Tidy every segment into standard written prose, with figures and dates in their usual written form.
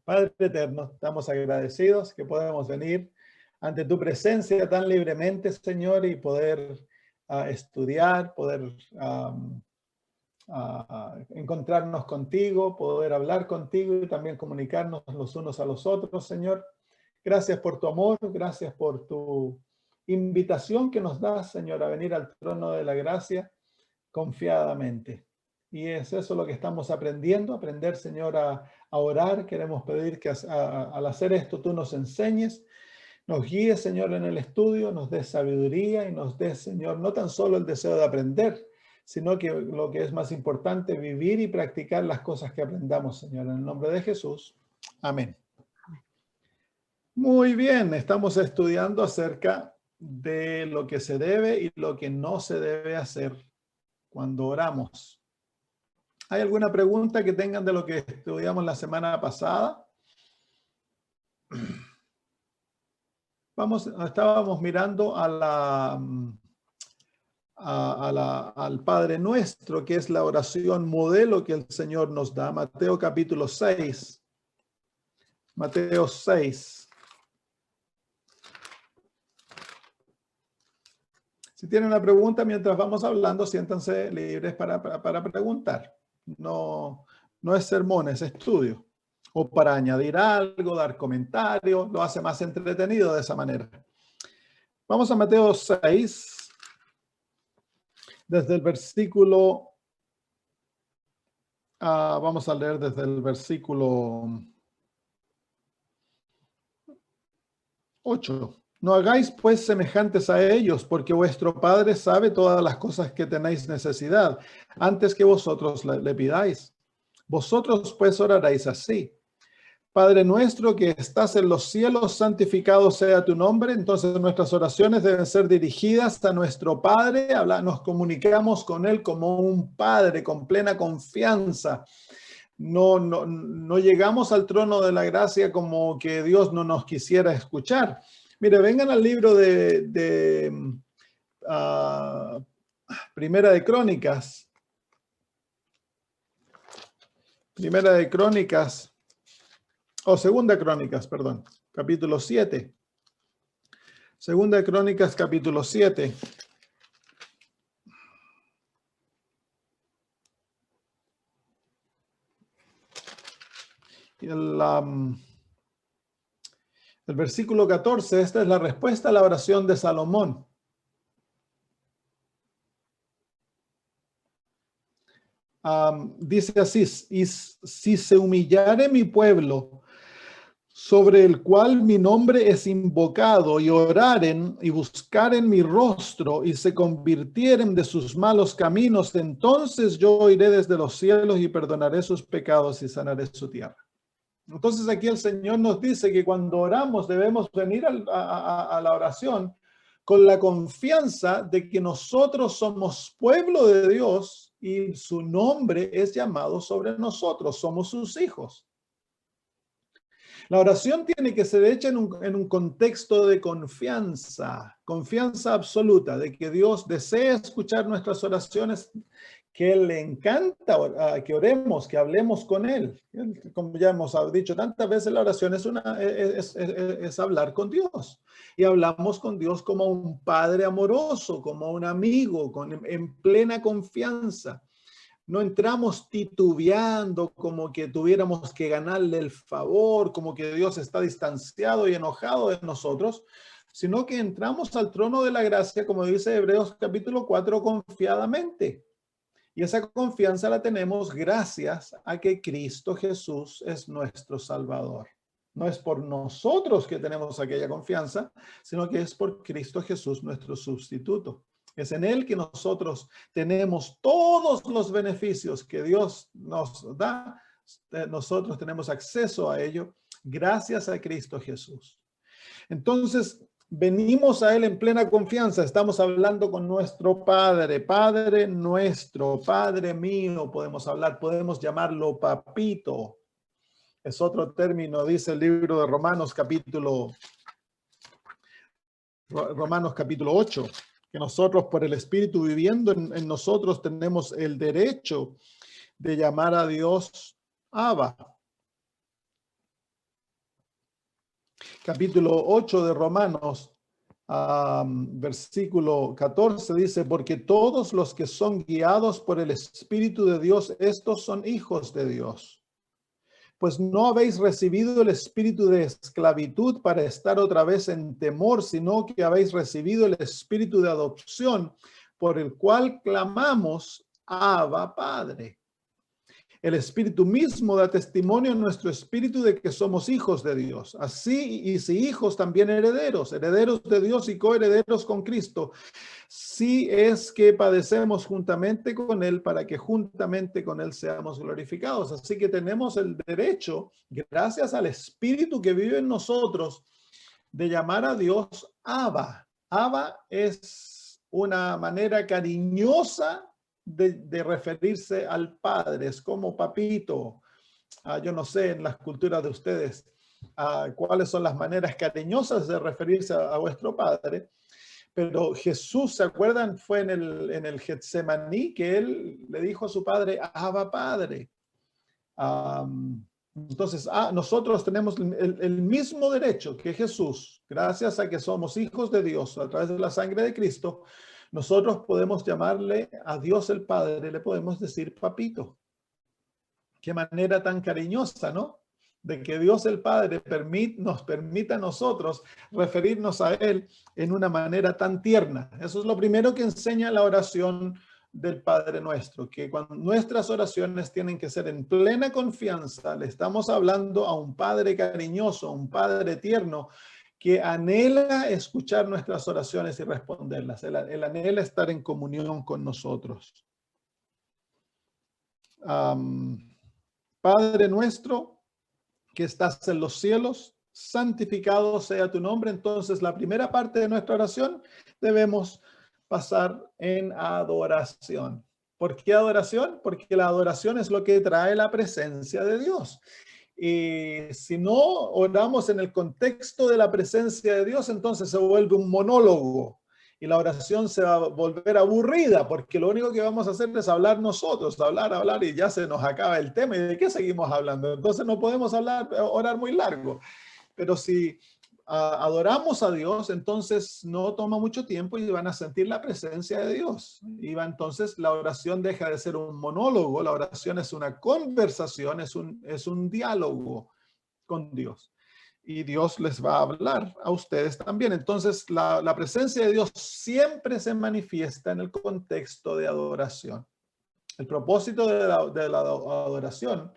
Padre eterno, estamos agradecidos que podemos venir ante tu presencia tan libremente, Señor, y poder estudiar, poder encontrarnos contigo, poder hablar contigo y también comunicarnos los unos a los otros, Señor. Gracias por tu amor, gracias por tu invitación que nos das, Señor, a venir al trono de la gracia confiadamente. Y es eso lo que estamos aprendiendo, aprender, Señor, a orar. Queremos pedir que al hacer esto tú nos enseñes, nos guíes, Señor, en el estudio, nos des sabiduría y nos des, Señor, no tan solo el deseo de aprender, sino que lo que es más importante, vivir y practicar las cosas que aprendamos, Señor. En el nombre de Jesús. Amén. Muy bien, estamos estudiando acerca de lo que se debe y lo que no se debe hacer cuando oramos. ¿Hay alguna pregunta que tengan de lo que estudiamos la semana pasada? Estábamos mirando al Padre Nuestro, que es la oración modelo que el Señor nos da. Mateo capítulo 6. Mateo 6. Si tienen una pregunta mientras vamos hablando, siéntanse libres para preguntar. No es sermón, es estudio. O para añadir algo, dar comentarios, lo hace más entretenido de esa manera. Vamos a Mateo 6, desde el versículo, vamos a leer desde el versículo 8. No hagáis pues semejantes a ellos, porque vuestro Padre sabe todas las cosas que tenéis necesidad, antes que vosotros le pidáis. Vosotros pues oraréis así: Padre nuestro que estás en los cielos, santificado sea tu nombre. Entonces nuestras oraciones deben ser dirigidas a nuestro Padre. Nos comunicamos con Él como un Padre, con plena confianza. No llegamos al trono de la gracia como que Dios no nos quisiera escuchar. Mire, vengan al libro de Primera de Crónicas. Primera de Crónicas. Segunda Crónicas, perdón, capítulo 7. Segunda Crónicas, capítulo 7. Y el versículo 14, esta es la respuesta a la oración de Salomón. Dice así: y si se humillare mi pueblo, sobre el cual mi nombre es invocado, y oraren y buscaren mi rostro, y se convirtieren de sus malos caminos, entonces yo oiré desde los cielos y perdonaré sus pecados y sanaré su tierra. Entonces aquí el Señor nos dice que cuando oramos debemos venir a la oración con la confianza de que nosotros somos pueblo de Dios y su nombre es llamado sobre nosotros, somos sus hijos. La oración tiene que ser hecha en un contexto de confianza absoluta, de que Dios desea escuchar nuestras oraciones, que Él le encanta que oremos, que hablemos con Él. Como ya hemos dicho tantas veces, la oración es hablar con Dios. Y hablamos con Dios como un Padre amoroso, como un amigo, en plena confianza. No entramos titubeando como que tuviéramos que ganarle el favor, como que Dios está distanciado y enojado de nosotros, sino que entramos al trono de la gracia, como dice Hebreos capítulo 4, confiadamente. Y esa confianza la tenemos gracias a que Cristo Jesús es nuestro Salvador. No es por nosotros que tenemos aquella confianza, sino que es por Cristo Jesús, nuestro sustituto. Es en Él que nosotros tenemos todos los beneficios que Dios nos da. Nosotros tenemos acceso a ello gracias a Cristo Jesús. Entonces, venimos a Él en plena confianza. Estamos hablando con nuestro Padre, Padre nuestro, Padre mío, podemos hablar, podemos llamarlo papito. Es otro término, dice el libro de Romanos capítulo 8. Que nosotros por el Espíritu viviendo en nosotros tenemos el derecho de llamar a Dios Abba. capítulo 8 de Romanos, versículo 14 dice, porque todos los que son guiados por el Espíritu de Dios, estos son hijos de Dios. Pues no habéis recibido el espíritu de esclavitud para estar otra vez en temor, sino que habéis recibido el espíritu de adopción, por el cual clamamos, Abba, Padre. El Espíritu mismo da testimonio en nuestro espíritu de que somos hijos de Dios. Así, y si hijos, también herederos, herederos de Dios y coherederos con Cristo. Si es que padecemos juntamente con Él, para que juntamente con Él seamos glorificados. Así que tenemos el derecho, gracias al Espíritu que vive en nosotros, de llamar a Dios Abba. Abba es una manera cariñosa de referirse al Padre. Es como papito. Yo no sé en las culturas de ustedes cuáles son las maneras cariñosas de referirse a vuestro Padre, pero Jesús, ¿se acuerdan? Fue en el Getsemaní que él le dijo a su Padre, Abba, Padre. Entonces, nosotros tenemos el mismo derecho que Jesús, gracias a que somos hijos de Dios a través de la sangre de Cristo. Nosotros podemos llamarle a Dios el Padre, le podemos decir papito. Qué manera tan cariñosa, ¿no? De que Dios el Padre nos permita a nosotros referirnos a Él en una manera tan tierna. Eso es lo primero que enseña la oración del Padre Nuestro, que cuando nuestras oraciones tienen que ser en plena confianza, le estamos hablando a un Padre cariñoso, a un Padre tierno, que anhela escuchar nuestras oraciones y responderlas. Él anhela estar en comunión con nosotros. Padre nuestro, que estás en los cielos, santificado sea tu nombre. Entonces, la primera parte de nuestra oración debemos pasar en adoración. ¿Por qué adoración? Porque la adoración es lo que trae la presencia de Dios. Y si no oramos en el contexto de la presencia de Dios, entonces se vuelve un monólogo y la oración se va a volver aburrida, porque lo único que vamos a hacer es hablar nosotros, hablar y ya se nos acaba el tema. ¿Y de qué seguimos hablando? Entonces no podemos orar muy largo. Pero si adoramos a Dios, entonces no toma mucho tiempo y van a sentir la presencia de Dios. Entonces la oración deja de ser un monólogo, la oración es una conversación, es un diálogo con Dios. Y Dios les va a hablar a ustedes también. Entonces la presencia de Dios siempre se manifiesta en el contexto de adoración. El propósito de la adoración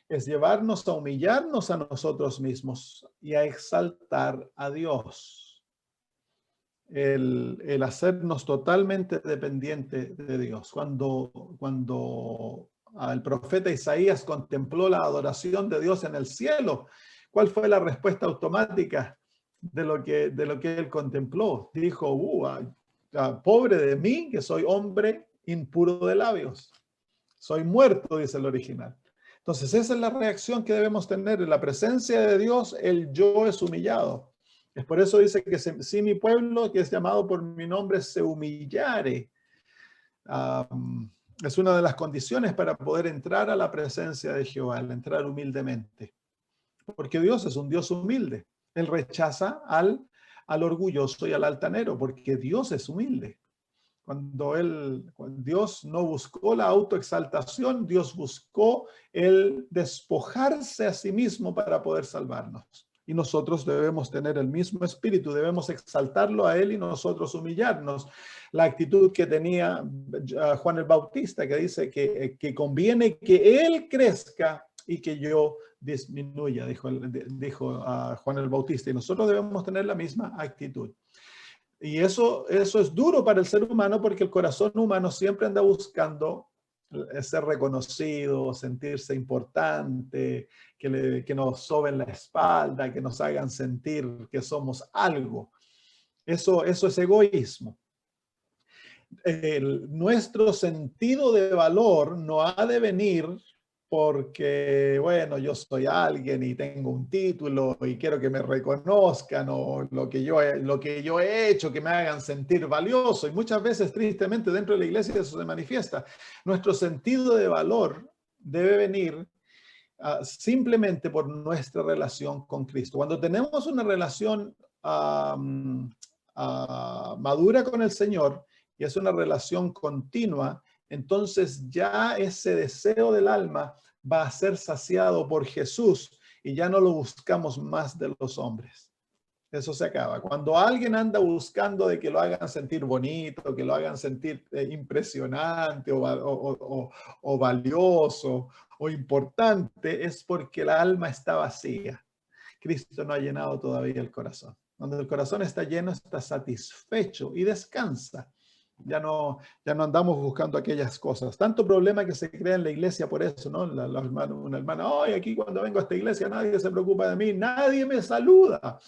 es llevarnos a humillarnos a nosotros mismos y a exaltar a Dios. El hacernos totalmente dependiente de Dios. Cuando el profeta Isaías contempló la adoración de Dios en el cielo, ¿cuál fue la respuesta automática de lo que él contempló? Dijo, pobre de mí, que soy hombre impuro de labios. Soy muerto, dice el original. Entonces, esa es la reacción que debemos tener. En la presencia de Dios, el yo es humillado. Es por eso dice que si mi pueblo, que es llamado por mi nombre, se humillare. Es una de las condiciones para poder entrar a la presencia de Jehová, el entrar humildemente. Porque Dios es un Dios humilde. Él rechaza al orgulloso y al altanero, porque Dios es humilde. Cuando Dios no buscó la autoexaltación, Dios buscó el despojarse a sí mismo para poder salvarnos. Y nosotros debemos tener el mismo espíritu, debemos exaltarlo a Él y nosotros humillarnos. La actitud que tenía Juan el Bautista, que dice que conviene que Él crezca y que yo disminuya, dijo Juan el Bautista. Y nosotros debemos tener la misma actitud. Y eso es duro para el ser humano, porque el corazón humano siempre anda buscando ser reconocido, sentirse importante, que nos soben la espalda, que nos hagan sentir que somos algo. Eso es egoísmo. Nuestro sentido de valor no ha de venir porque, bueno, yo soy alguien y tengo un título y quiero que me reconozcan, o lo que yo he hecho, que me hagan sentir valioso. Y muchas veces, tristemente, dentro de la iglesia eso se manifiesta. Nuestro sentido de valor debe venir simplemente por nuestra relación con Cristo. Cuando tenemos una relación madura con el Señor y es una relación continua, entonces ya ese deseo del alma va a ser saciado por Jesús y ya no lo buscamos más de los hombres. Eso se acaba. Cuando alguien anda buscando de que lo hagan sentir bonito, que lo hagan sentir impresionante o valioso o importante, es porque el alma está vacía. Cristo no ha llenado todavía el corazón. Cuando el corazón está lleno, está satisfecho y descansa. Ya no andamos buscando aquellas cosas. Tanto problema que se crea en la iglesia por eso, ¿no? Una hermana, hoy aquí cuando vengo a esta iglesia nadie se preocupa de mí, nadie me saluda.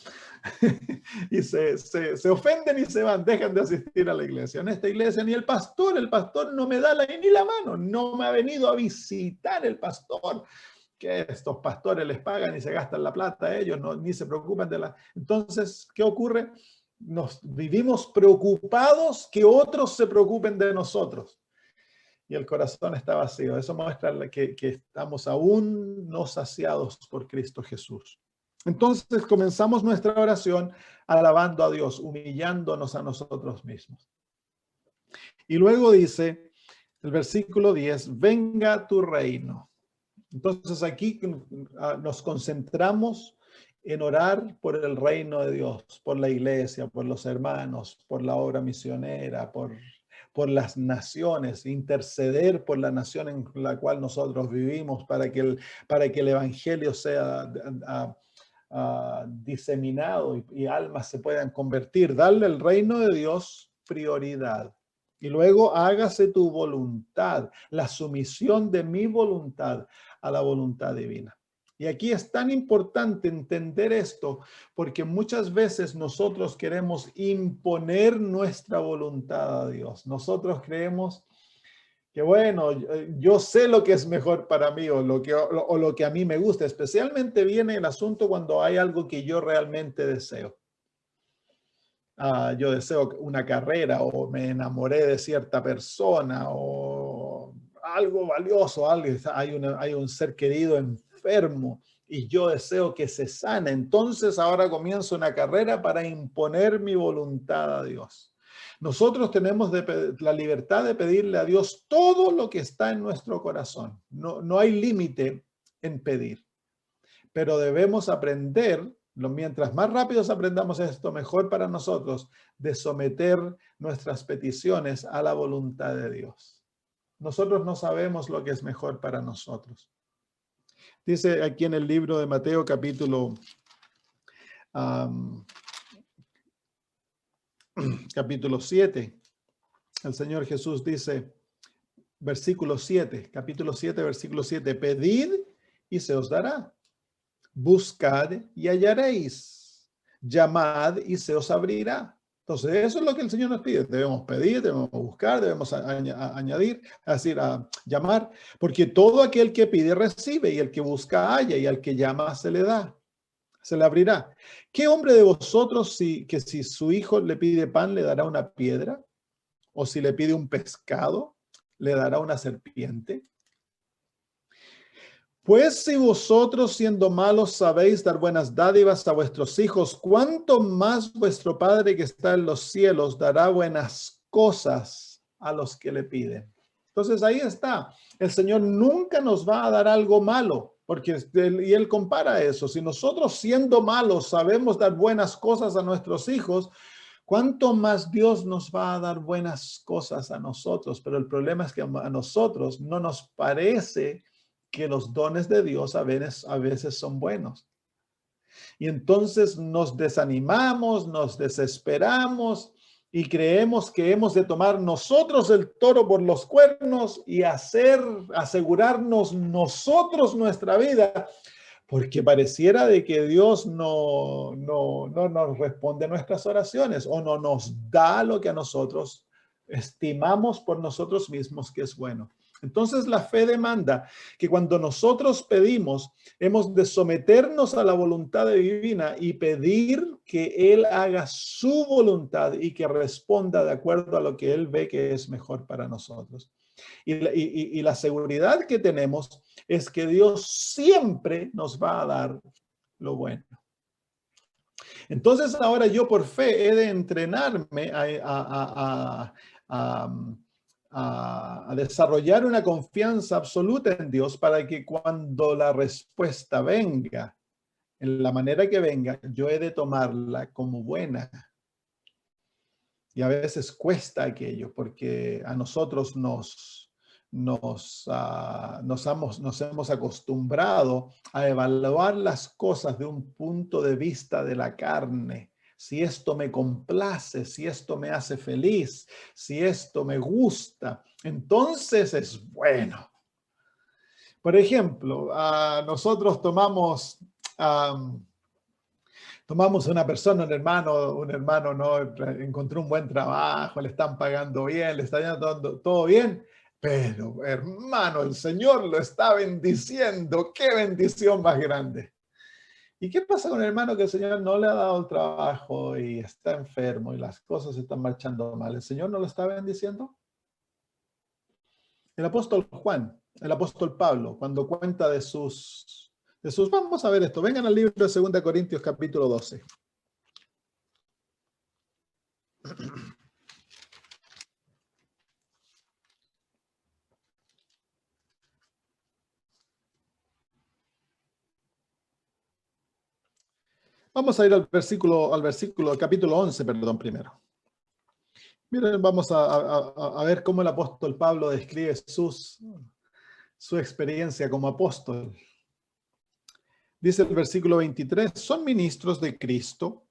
Y se ofenden y se van, dejan de asistir a la iglesia. En esta iglesia ni el pastor no me da ni la mano, no me ha venido a visitar el pastor. Que estos pastores les pagan y se gastan la plata, ellos ni se preocupan de la... Entonces, ¿qué ocurre? Nos vivimos preocupados que otros se preocupen de nosotros. Y el corazón está vacío. Eso muestra que estamos aún no saciados por Cristo Jesús. Entonces comenzamos nuestra oración alabando a Dios, humillándonos a nosotros mismos. Y luego dice el versículo 10, venga tu reino. Entonces aquí nos concentramos en orar por el reino de Dios, por la iglesia, por los hermanos, por la obra misionera, por las naciones, interceder por la nación en la cual nosotros vivimos para que el evangelio sea diseminado y almas se puedan convertir. Darle al reino de Dios prioridad. Y luego hágase tu voluntad, la sumisión de mi voluntad a la voluntad divina. Y aquí es tan importante entender esto porque muchas veces nosotros queremos imponer nuestra voluntad a Dios. Nosotros creemos que bueno, yo sé lo que es mejor para mí o lo que a mí me gusta. Especialmente viene el asunto cuando hay algo que yo realmente deseo. Yo deseo una carrera o me enamoré de cierta persona o algo valioso, hay un ser querido enfermo y yo deseo que se sane. Entonces ahora comienzo una carrera para imponer mi voluntad a Dios. Nosotros tenemos la libertad de pedirle a Dios todo lo que está en nuestro corazón. No hay límite en pedir, pero debemos aprender, mientras más rápido aprendamos esto, mejor para nosotros, de someter nuestras peticiones a la voluntad de Dios. Nosotros no sabemos lo que es mejor para nosotros. Dice aquí en el libro de Mateo capítulo 7, el Señor Jesús dice, capítulo 7, versículo 7, pedid y se os dará. Buscad y hallaréis, llamad y se os abrirá. Entonces, eso es lo que el Señor nos pide. Debemos pedir, debemos buscar, debemos añadir, es decir, llamar, porque todo aquel que pide recibe, y el que busca halla, y al que llama se le da, se le abrirá. ¿Qué hombre de vosotros que si su hijo le pide pan le dará una piedra? ¿O si le pide un pescado le dará una serpiente? Pues si vosotros siendo malos sabéis dar buenas dádivas a vuestros hijos, ¿cuánto más vuestro Padre que está en los cielos dará buenas cosas a los que le piden? Entonces ahí está. El Señor nunca nos va a dar algo malo, porque Él compara eso. Si nosotros siendo malos sabemos dar buenas cosas a nuestros hijos, ¿cuánto más Dios nos va a dar buenas cosas a nosotros? Pero el problema es que a nosotros no nos parece que los dones de Dios a veces son buenos. Y entonces nos desanimamos, nos desesperamos y creemos que hemos de tomar nosotros el toro por los cuernos y asegurarnos nosotros nuestra vida, porque pareciera de que Dios no nos responde a nuestras oraciones o no nos da lo que a nosotros estimamos por nosotros mismos que es bueno. Entonces la fe demanda que cuando nosotros pedimos, hemos de someternos a la voluntad divina y pedir que Él haga su voluntad y que responda de acuerdo a lo que Él ve que es mejor para nosotros. Y la seguridad que tenemos es que Dios siempre nos va a dar lo bueno. Entonces ahora yo por fe he de entrenarme a desarrollar una confianza absoluta en Dios para que cuando la respuesta venga, en la manera que venga, yo he de tomarla como buena. Y a veces cuesta aquello porque a nosotros nos hemos acostumbrado a evaluar las cosas de un punto de vista de la carne. Si esto me complace, si esto me hace feliz, si esto me gusta, entonces es bueno. Por ejemplo, nosotros tomamos una persona, un hermano, ¿no? Encontró un buen trabajo, le están pagando bien, le está yendo todo bien, pero hermano, el Señor lo está bendiciendo. ¡Qué bendición más grande! ¿Y qué pasa con el hermano que el Señor no le ha dado el trabajo y está enfermo y las cosas están marchando mal? ¿El Señor no lo está bendiciendo? El apóstol Juan, el apóstol Pablo, cuando cuenta de sus... Vamos a ver esto. Vengan al libro de 2 Corintios capítulo 12. Vamos a ir al capítulo 11, perdón, primero. Miren, vamos a ver cómo el apóstol Pablo describe su experiencia como apóstol. Dice el versículo 23, son ministros de Cristo,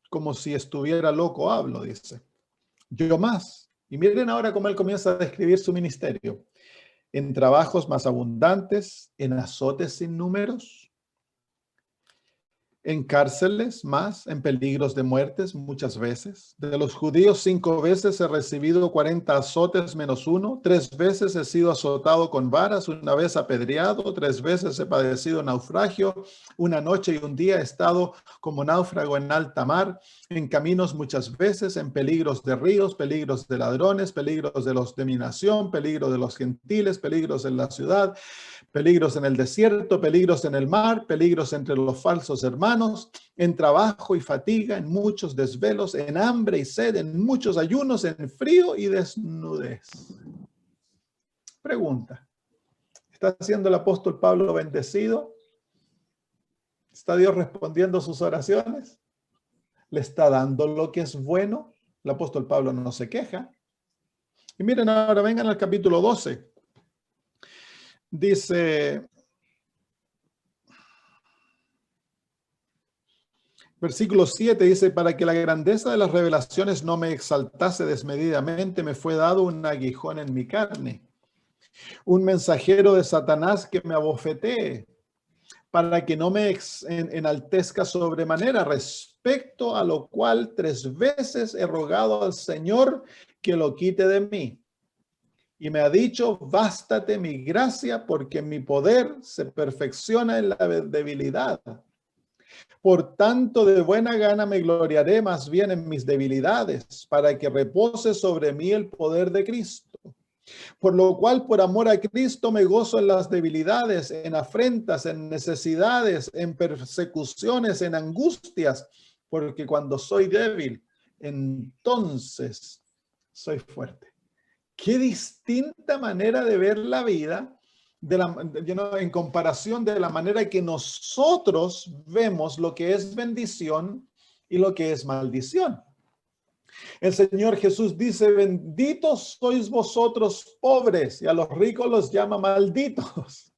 como si estuviera loco hablo, dice. Yo más. Y miren ahora cómo él comienza a describir su ministerio. En trabajos más abundantes, en azotes sin números, en cárceles más, en peligros de muertes muchas veces. De los judíos 5 veces he recibido 40 azotes menos 1. 3 veces he sido azotado con varas, 1 vez apedreado, 3 veces he padecido naufragio. 1 noche y 1 día he estado como náufrago en alta mar, en caminos muchas veces, en peligros de ríos, peligros de ladrones, peligros de los de mi nación, peligro de los gentiles, peligros en la ciudad, peligros en el desierto, peligros en el mar, peligros entre los falsos hermanos, en trabajo y fatiga, en muchos desvelos, en hambre y sed, en muchos ayunos, en frío y desnudez. Pregunta, ¿está siendo el apóstol Pablo bendecido? ¿Está Dios respondiendo sus oraciones? ¿Le está dando lo que es bueno? El apóstol Pablo no se queja. Y miren ahora, vengan al capítulo 12. Dice, versículo 7 dice, para que la grandeza de las revelaciones no me exaltase desmedidamente, me fue dado un aguijón en mi carne, un mensajero de Satanás que me abofetee, para que no me enaltezca sobremanera, respecto a lo cual 3 veces he rogado al Señor que lo quite de mí. Y me ha dicho, bástate mi gracia, porque mi poder se perfecciona en la debilidad. Por tanto, de buena gana me gloriaré más bien en mis debilidades, para que repose sobre mí el poder de Cristo. Por lo cual, por amor a Cristo, me gozo en las debilidades, en afrentas, en necesidades, en persecuciones, en angustias, porque cuando soy débil, entonces soy fuerte. Qué distinta manera de ver la vida en comparación de la manera que nosotros vemos lo que es bendición y lo que es maldición. El Señor Jesús dice, benditos sois vosotros pobres, y a los ricos los llama malditos.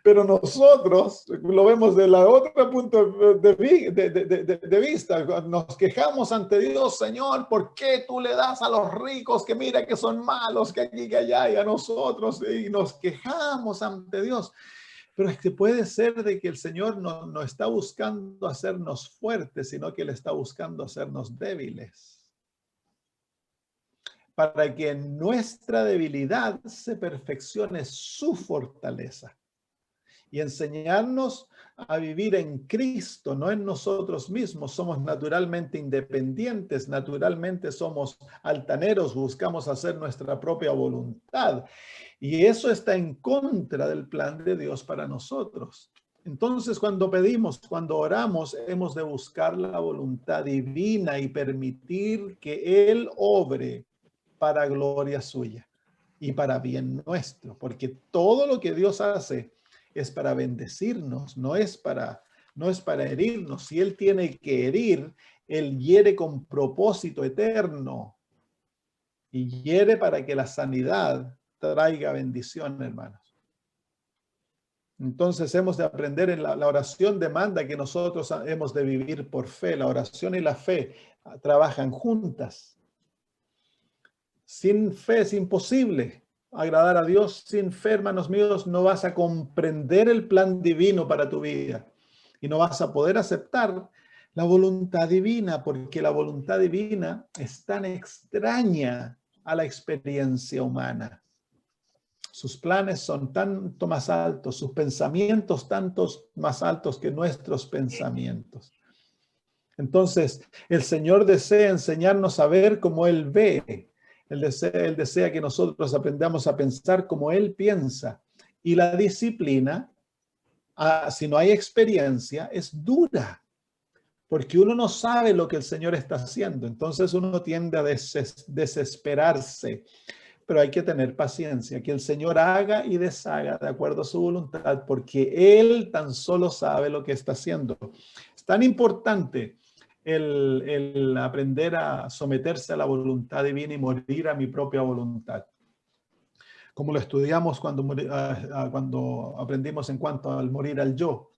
Pero nosotros lo vemos de la otra punto de vista. Nos quejamos ante Dios, Señor, ¿por qué tú le das a los ricos que mira que son malos, que aquí, que allá, y a nosotros? Y nos quejamos ante Dios. Pero es que puede ser de que el Señor no está buscando hacernos fuertes, sino que Él está buscando hacernos débiles, para que en nuestra debilidad se perfeccione su fortaleza y enseñarnos a vivir en Cristo, no en nosotros mismos. Somos naturalmente independientes, naturalmente somos altaneros, buscamos hacer nuestra propia voluntad. Y eso está en contra del plan de Dios para nosotros. Entonces, cuando pedimos, cuando oramos, hemos de buscar la voluntad divina y permitir que Él obre para gloria suya y para bien nuestro, porque todo lo que Dios hace es para bendecirnos, no es para herirnos. Si Él tiene que herir, Él hiere con propósito eterno y hiere para que la sanidad traiga bendición, hermanos. Entonces hemos de aprender en la oración demanda que nosotros hemos de vivir por fe. La oración y la fe trabajan juntas. Sin fe es imposible agradar a Dios. Sin fe, hermanos míos, no vas a comprender el plan divino para tu vida y no vas a poder aceptar la voluntad divina, porque la voluntad divina es tan extraña a la experiencia humana. Sus planes son tanto más altos, sus pensamientos tantos más altos que nuestros pensamientos. Entonces, el Señor desea enseñarnos a ver como Él ve. Él desea que nosotros aprendamos a pensar como Él piensa. Y la disciplina, si no hay experiencia, es dura, porque uno no sabe lo que el Señor está haciendo. Entonces uno tiende a desesperarse. Pero hay que tener paciencia, que el Señor haga y deshaga de acuerdo a su voluntad, porque Él tan solo sabe lo que está haciendo. Es tan importante el aprender a someterse a la voluntad divina y morir a mi propia voluntad. Como lo estudiamos cuando aprendimos en cuanto al morir al yo.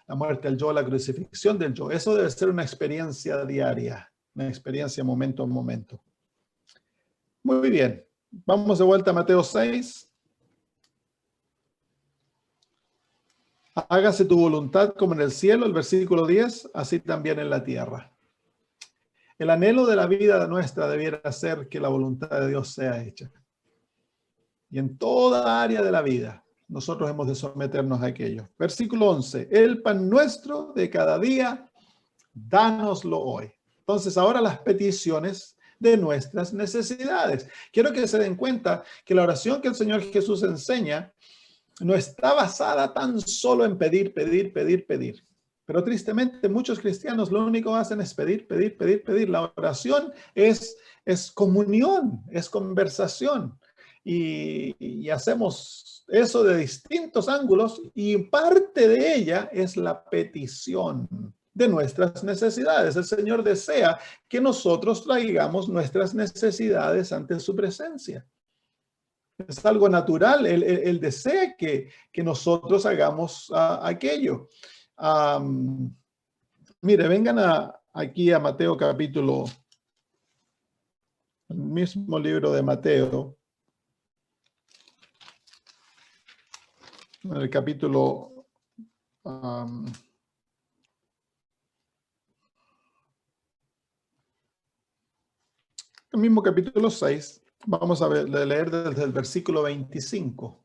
La muerte al yo, la crucifixión del yo. Eso debe ser una experiencia diaria, una experiencia momento a momento. Muy bien. Vamos de vuelta a Mateo 6. Hágase tu voluntad como en el cielo, el versículo 10, así también en la tierra. El anhelo de la vida nuestra debiera ser que la voluntad de Dios sea hecha. Y en toda área de la vida, nosotros hemos de someternos a aquello. Versículo 11. El pan nuestro de cada día, dánoslo hoy. Entonces, ahora las peticiones de nuestras necesidades. Quiero que se den cuenta que la oración que el Señor Jesús enseña no está basada tan solo en pedir, pedir, pedir, pedir. Pero tristemente muchos cristianos lo único que hacen es pedir, pedir, pedir, pedir. La oración es comunión, es conversación. Y hacemos eso de distintos ángulos y parte de ella es la petición de nuestras necesidades. El Señor desea que nosotros traigamos nuestras necesidades ante su presencia. Es algo natural. Él desea que nosotros hagamos aquello. Mire, vengan aquí a Mateo capítulo, el mismo libro de Mateo, en el capítulo el mismo capítulo 6, vamos a leer desde el versículo 25.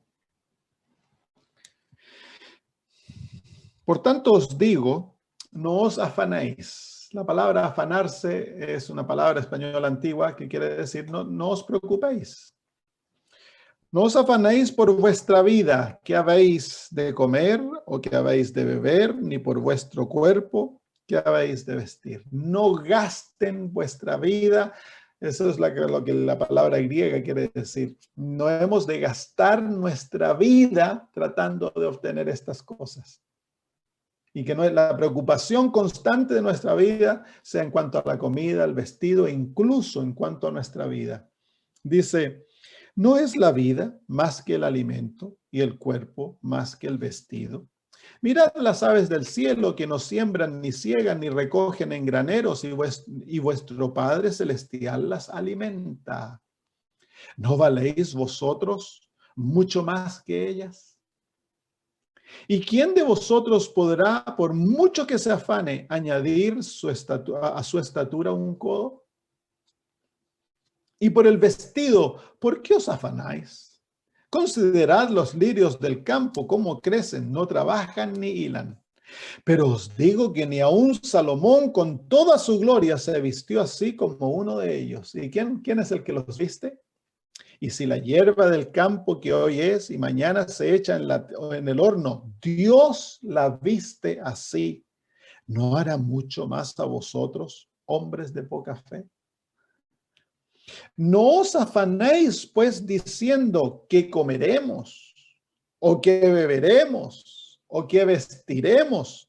Por tanto os digo, no os afanéis. La palabra afanarse es una palabra española antigua que quiere decir no os preocupéis. No os afanéis por vuestra vida, qué habéis de comer o qué habéis de beber, ni por vuestro cuerpo, qué habéis de vestir. No gasten vuestra vida. Eso es lo que la palabra griega quiere decir. No hemos de gastar nuestra vida tratando de obtener estas cosas. Y que la preocupación constante de nuestra vida sea en cuanto a la comida, el vestido e incluso en cuanto a nuestra vida. Dice, ¿no es la vida más que el alimento y el cuerpo más que el vestido? Mirad las aves del cielo que no siembran, ni ciegan, ni recogen en graneros, y vuestro Padre Celestial las alimenta. ¿No valéis vosotros mucho más que ellas? ¿Y quién de vosotros podrá, por mucho que se afane, añadir a su estatura un codo? Y por el vestido, ¿por qué os afanáis? Considerad los lirios del campo, cómo crecen, no trabajan ni hilan. Pero os digo que ni aun Salomón con toda su gloria se vistió así como uno de ellos. ¿Y quién es el que los viste? Y si la hierba del campo que hoy es y mañana se echa en el horno, Dios la viste así, ¿no hará mucho más a vosotros, hombres de poca fe? No os afanéis, pues, diciendo qué comeremos, o qué beberemos, o qué vestiremos,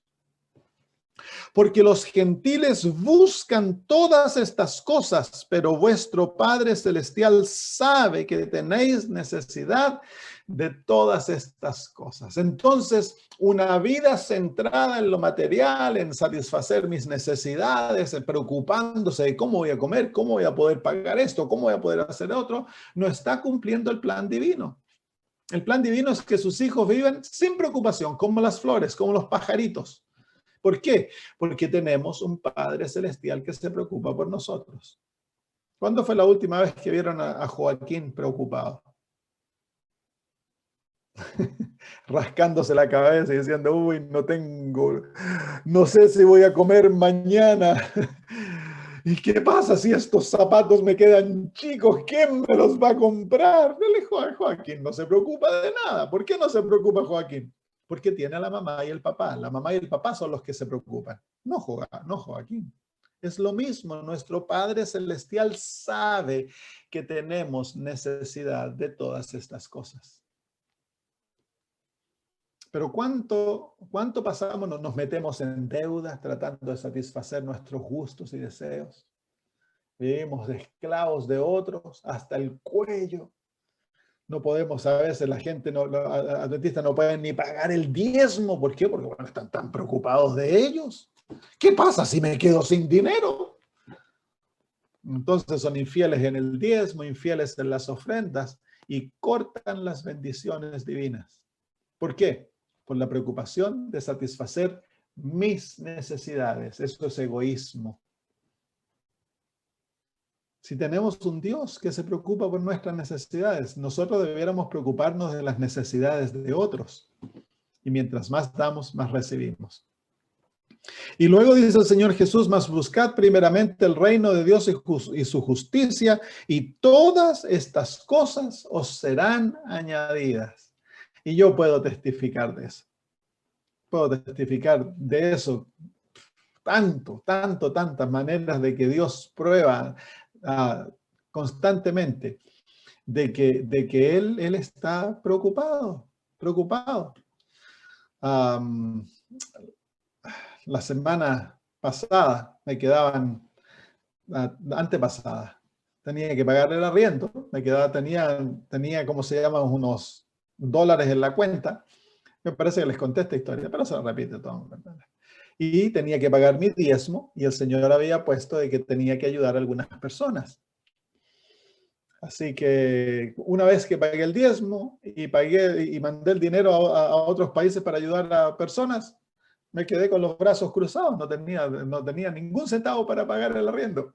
porque los gentiles buscan todas estas cosas, pero vuestro Padre Celestial sabe que tenéis necesidad de todas estas cosas. Entonces, una vida centrada en lo material, en satisfacer mis necesidades, en preocupándose de cómo voy a comer, cómo voy a poder pagar esto, cómo voy a poder hacer otro, no está cumpliendo el plan divino. El plan divino es que sus hijos vivan sin preocupación, como las flores, como los pajaritos. ¿Por qué? Porque tenemos un Padre Celestial que se preocupa por nosotros. ¿Cuándo fue la última vez que vieron a Joaquín preocupado? Rascándose la cabeza y diciendo, uy, no sé si voy a comer mañana. ¿Y qué pasa si estos zapatos me quedan chicos? ¿Quién me los va a comprar? Joaquín no se preocupa de nada. ¿Por qué no se preocupa Joaquín? Porque tiene a la mamá y el papá. La mamá y el papá son los que se preocupan. No Joaquín. Es lo mismo. Nuestro Padre Celestial sabe que tenemos necesidad de todas estas cosas. Pero ¿cuánto pasamos, nos metemos en deudas tratando de satisfacer nuestros gustos y deseos? Vivimos de esclavos de otros hasta el cuello. No podemos, a veces la gente, adventistas no pueden ni pagar el diezmo. ¿Por qué? Porque bueno, están tan preocupados de ellos. ¿Qué pasa si me quedo sin dinero? Entonces son infieles en el diezmo, infieles en las ofrendas y cortan las bendiciones divinas. ¿Por qué? Por la preocupación de satisfacer mis necesidades. Eso es egoísmo. Si tenemos un Dios que se preocupa por nuestras necesidades, nosotros debiéramos preocuparnos de las necesidades de otros. Y mientras más damos, más recibimos. Y luego dice el Señor Jesús, mas buscad primeramente el reino de Dios y su justicia, y todas estas cosas os serán añadidas. Y yo puedo testificar de eso. Puedo testificar de eso. Tantas maneras de que Dios prueba constantemente de que Él está preocupado. La semana pasada me quedaban, antepasada, tenía que pagar el arriendo, tenía, ¿cómo se llama? Unos dólares en la cuenta. Me parece que les conté esta historia, pero se repite todo. Y tenía que pagar mi diezmo, y el Señor había puesto de que tenía que ayudar a algunas personas. Así que una vez que pagué el diezmo y mandé el dinero a otros países para ayudar a personas, me quedé con los brazos cruzados, no tenía ningún centavo para pagar el arriendo.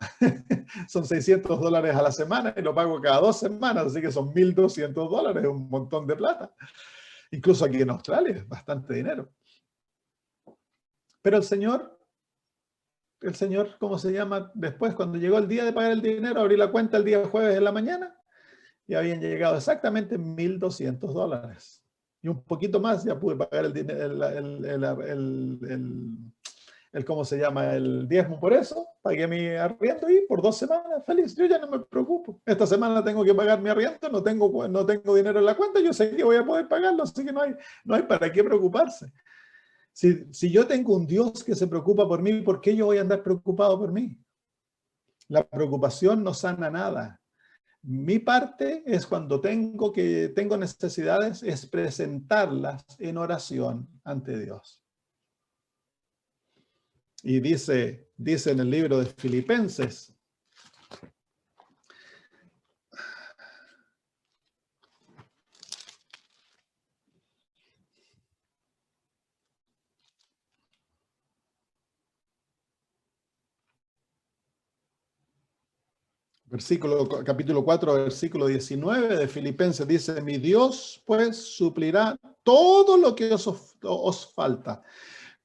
Son $600 a la semana y lo pago cada 2 semanas, así que son $1,200, un montón de plata. Incluso aquí en Australia es bastante dinero. Pero el Señor, ¿cómo se llama? Después, cuando llegó el día de pagar el dinero, abrí la cuenta el día jueves en la mañana y habían llegado exactamente $1,200. Y un poquito más ya pude pagar ¿cómo se llama? El diezmo por eso. Pagué mi arriendo y por 2 semanas, feliz. Yo ya no me preocupo. Esta semana tengo que pagar mi arriendo, no tengo dinero en la cuenta, yo sé que voy a poder pagarlo, así que no hay para qué preocuparse. Si yo tengo un Dios que se preocupa por mí, ¿por qué yo voy a andar preocupado por mí? La preocupación no sana nada. Mi parte es cuando tengo necesidades, es presentarlas en oración ante Dios. Y dice en el libro de Filipenses, capítulo 4, versículo 19 de Filipenses, dice, mi Dios pues suplirá todo lo que os falta,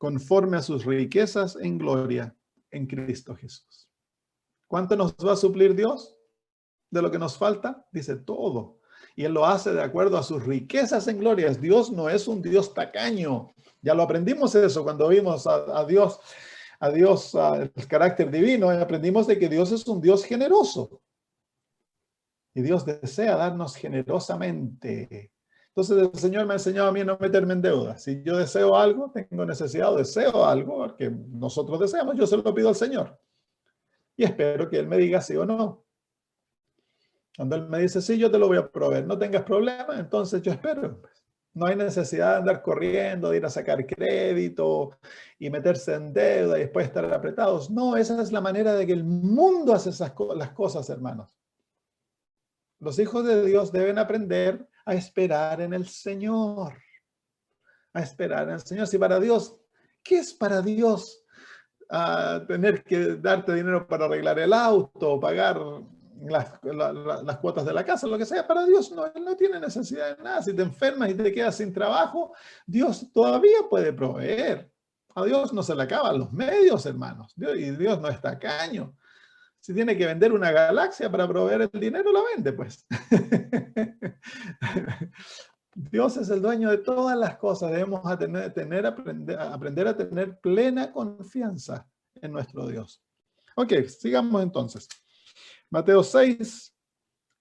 conforme a sus riquezas en gloria en Cristo Jesús. ¿Cuánto nos va a suplir Dios de lo que nos falta? Dice todo. Y Él lo hace de acuerdo a sus riquezas en glorias. Dios no es un Dios tacaño. Ya lo aprendimos eso cuando vimos a Dios, el carácter divino. Aprendimos de que Dios es un Dios generoso. Y Dios desea darnos generosamente. Entonces el Señor me ha enseñado a mí a no meterme en deuda. Si yo deseo algo, tengo necesidad o deseo algo, porque nosotros deseamos, yo se lo pido al Señor. Y espero que Él me diga sí o no. Cuando Él me dice, sí, yo te lo voy a proveer, no tengas problema, entonces yo espero. No hay necesidad de andar corriendo, de ir a sacar crédito y meterse en deuda y después estar apretados. No, esa es la manera de que el mundo hace las cosas, hermanos. Los hijos de Dios deben aprender a esperar en el Señor. A esperar en el Señor. Si para Dios, ¿qué es para Dios? Tener que darte dinero para arreglar el auto, pagar las cuotas de la casa, lo que sea. Para Dios no, Él no tiene necesidad de nada. Si te enfermas y te quedas sin trabajo, Dios todavía puede proveer. A Dios no se le acaban los medios, hermanos. Y Dios no es tacaño. Si tiene que vender una galaxia para proveer el dinero, la vende, pues. Dios es el dueño de todas las cosas. Debemos aprender a tener plena confianza en nuestro Dios. Ok, sigamos entonces. Mateo 6,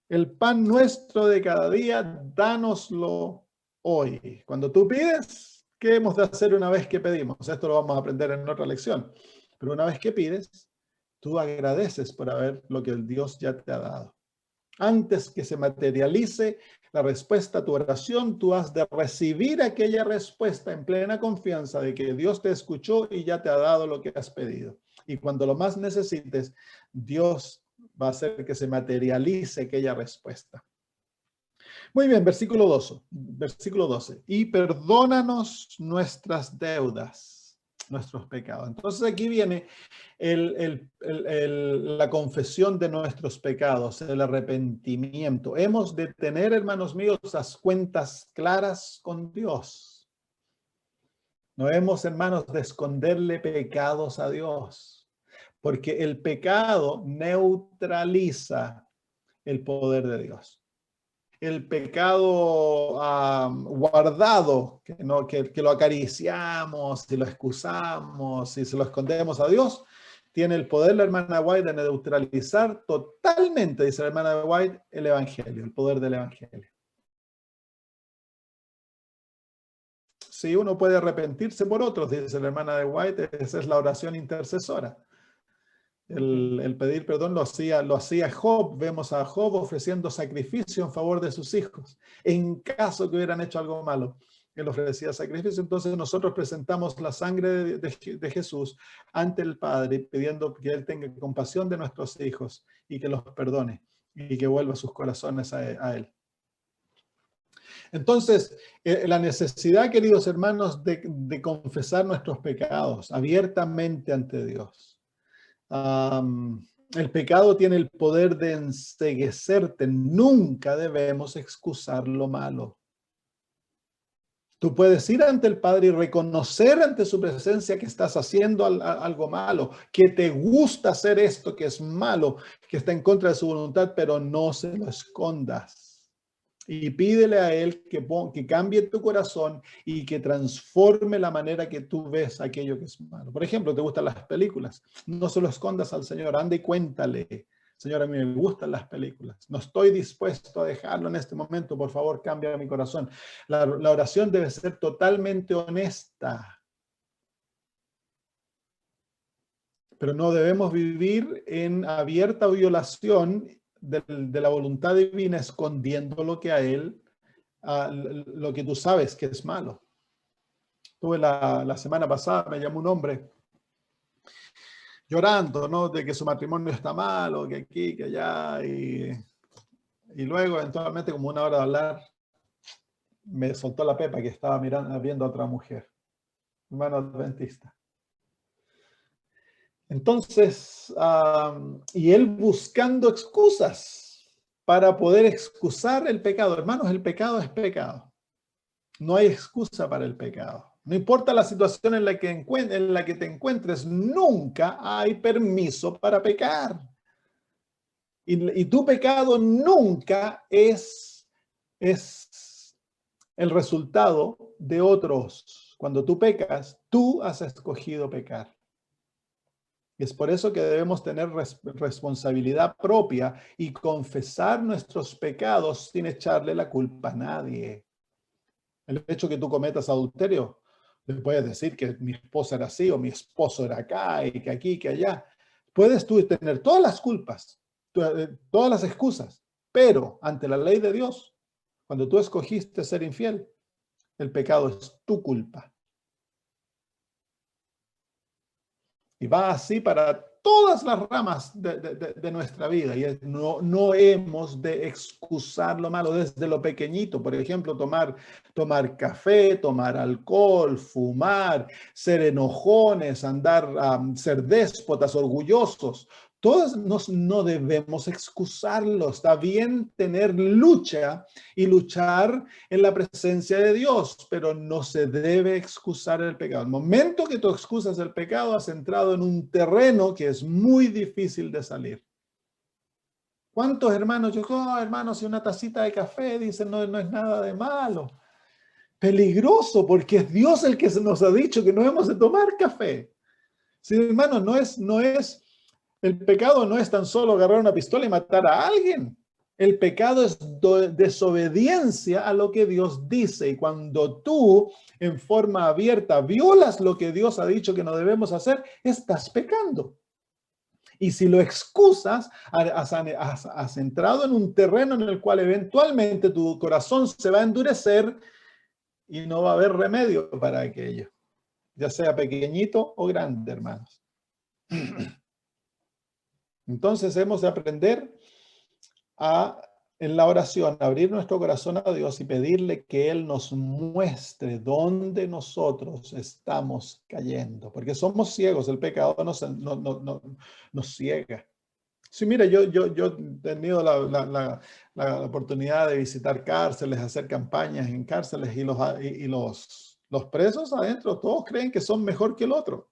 el pan nuestro de cada día, dánoslo hoy. Cuando tú pides, ¿qué hemos de hacer una vez que pedimos? Esto lo vamos a aprender en otra lección. Pero una vez que pides, tú agradeces por haber lo que el Dios ya te ha dado. Antes que se materialice la respuesta a tu oración, tú has de recibir aquella respuesta en plena confianza de que Dios te escuchó y ya te ha dado lo que has pedido. Y cuando lo más necesites, Dios va a hacer que se materialice aquella respuesta. Muy bien, versículo 12. Y perdónanos nuestras deudas, nuestros pecados. Entonces aquí viene la confesión de nuestros pecados, el arrepentimiento. Hemos de tener, hermanos míos, las cuentas claras con Dios. No hemos, hermanos, de esconderle pecados a Dios, porque el pecado neutraliza el poder de Dios. El pecado guardado, que lo acariciamos y lo excusamos y se lo escondemos a Dios, tiene el poder, la hermana White, de neutralizar totalmente, dice la hermana White, el Evangelio, el poder del Evangelio. Si uno puede arrepentirse por otros, dice la hermana de White, esa es la oración intercesora. El pedir perdón lo hacía Job. Vemos a Job ofreciendo sacrificio en favor de sus hijos. En caso que hubieran hecho algo malo, él ofrecía sacrificio. Entonces nosotros presentamos la sangre de Jesús ante el Padre, pidiendo que Él tenga compasión de nuestros hijos y que los perdone y que vuelva sus corazones a Él. Entonces, la necesidad, queridos hermanos, de confesar nuestros pecados abiertamente ante Dios. El pecado tiene el poder de enceguecerte. Nunca debemos excusar lo malo. Tú puedes ir ante el Padre y reconocer ante su presencia que estás haciendo algo malo, que te gusta hacer esto que es malo, que está en contra de su voluntad, pero no se lo escondas. Y pídele a Él que cambie tu corazón y que transforme la manera que tú ves aquello que es malo. Por ejemplo, ¿te gustan las películas? No se lo escondas al Señor, anda y cuéntale. Señor, a mí me gustan las películas. No estoy dispuesto a dejarlo en este momento. Por favor, cambia mi corazón. La oración debe ser totalmente honesta. Pero no debemos vivir en abierta violación de la voluntad divina, escondiendo lo que a Él, lo que tú sabes que es malo. Tuve la semana pasada, me llamó un hombre llorando, ¿no? De que su matrimonio está malo, que aquí, que allá, y luego eventualmente, como una hora de hablar, me soltó la pepa que estaba viendo a otra mujer, hermano adventista. Entonces, y él buscando excusas para poder excusar el pecado. Hermanos, el pecado es pecado. No hay excusa para el pecado. No importa la situación en la que te encuentres, nunca hay permiso para pecar. Y tu pecado nunca es el resultado de otros. Cuando tú pecas, tú has escogido pecar. Y es por eso que debemos tener responsabilidad propia y confesar nuestros pecados sin echarle la culpa a nadie. El hecho que tú cometas adulterio, le puedes decir que mi esposa era así o mi esposo era acá y que aquí y que allá. Puedes tú tener todas las culpas, todas las excusas, pero ante la ley de Dios, cuando tú escogiste ser infiel, el pecado es tu culpa. Y va así para todas las ramas de nuestra vida. Y no hemos de excusar lo malo desde lo pequeñito. Por ejemplo, tomar café, tomar alcohol, fumar, ser enojones, ser déspotas, orgullosos. Todos no debemos excusarlo. Está bien tener lucha y luchar en la presencia de Dios, pero no se debe excusar el pecado. El momento que tú excusas el pecado, has entrado en un terreno que es muy difícil de salir. ¿Cuántos hermanos? Hermanos, si una tacita de café, dicen, no es nada de malo. Peligroso, porque es Dios el que nos ha dicho que no hemos de tomar café. Sí, hermanos, el pecado no es tan solo agarrar una pistola y matar a alguien. El pecado es desobediencia a lo que Dios dice. Y cuando tú, en forma abierta, violas lo que Dios ha dicho que no debemos hacer, estás pecando. Y si lo excusas, has entrado en un terreno en el cual eventualmente tu corazón se va a endurecer y no va a haber remedio para aquello, ya sea pequeñito o grande, hermanos. Entonces hemos de aprender en la oración, abrir nuestro corazón a Dios y pedirle que Él nos muestre dónde nosotros estamos cayendo, porque somos ciegos, el pecado nos ciega. Sí, mira, yo he tenido la oportunidad de visitar cárceles, hacer campañas en cárceles y los presos adentro, todos creen que son mejor que el otro.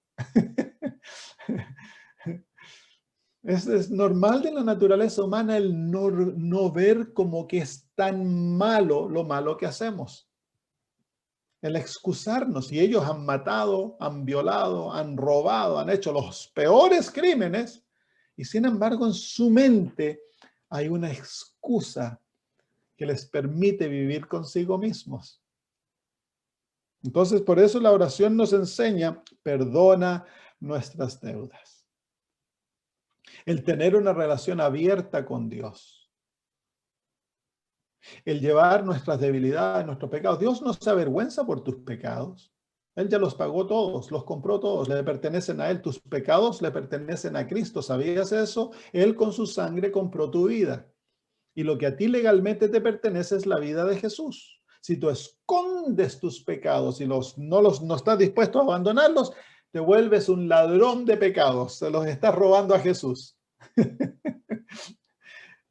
Es normal de la naturaleza humana el no ver como que es tan malo lo malo que hacemos. El excusarnos. Y ellos han matado, han violado, han robado, han hecho los peores crímenes. Y sin embargo, en su mente hay una excusa que les permite vivir consigo mismos. Entonces, por eso la oración nos enseña, perdona nuestras deudas. El tener una relación abierta con Dios. El llevar nuestras debilidades, nuestros pecados. Dios no se avergüenza por tus pecados. Él ya los pagó todos, los compró todos, le pertenecen a Él. Tus pecados le pertenecen a Cristo. ¿Sabías eso? Él con su sangre compró tu vida. Y lo que a ti legalmente te pertenece es la vida de Jesús. Si tú escondes tus pecados y no estás dispuesto a abandonarlos, te vuelves un ladrón de pecados. Se los estás robando a Jesús.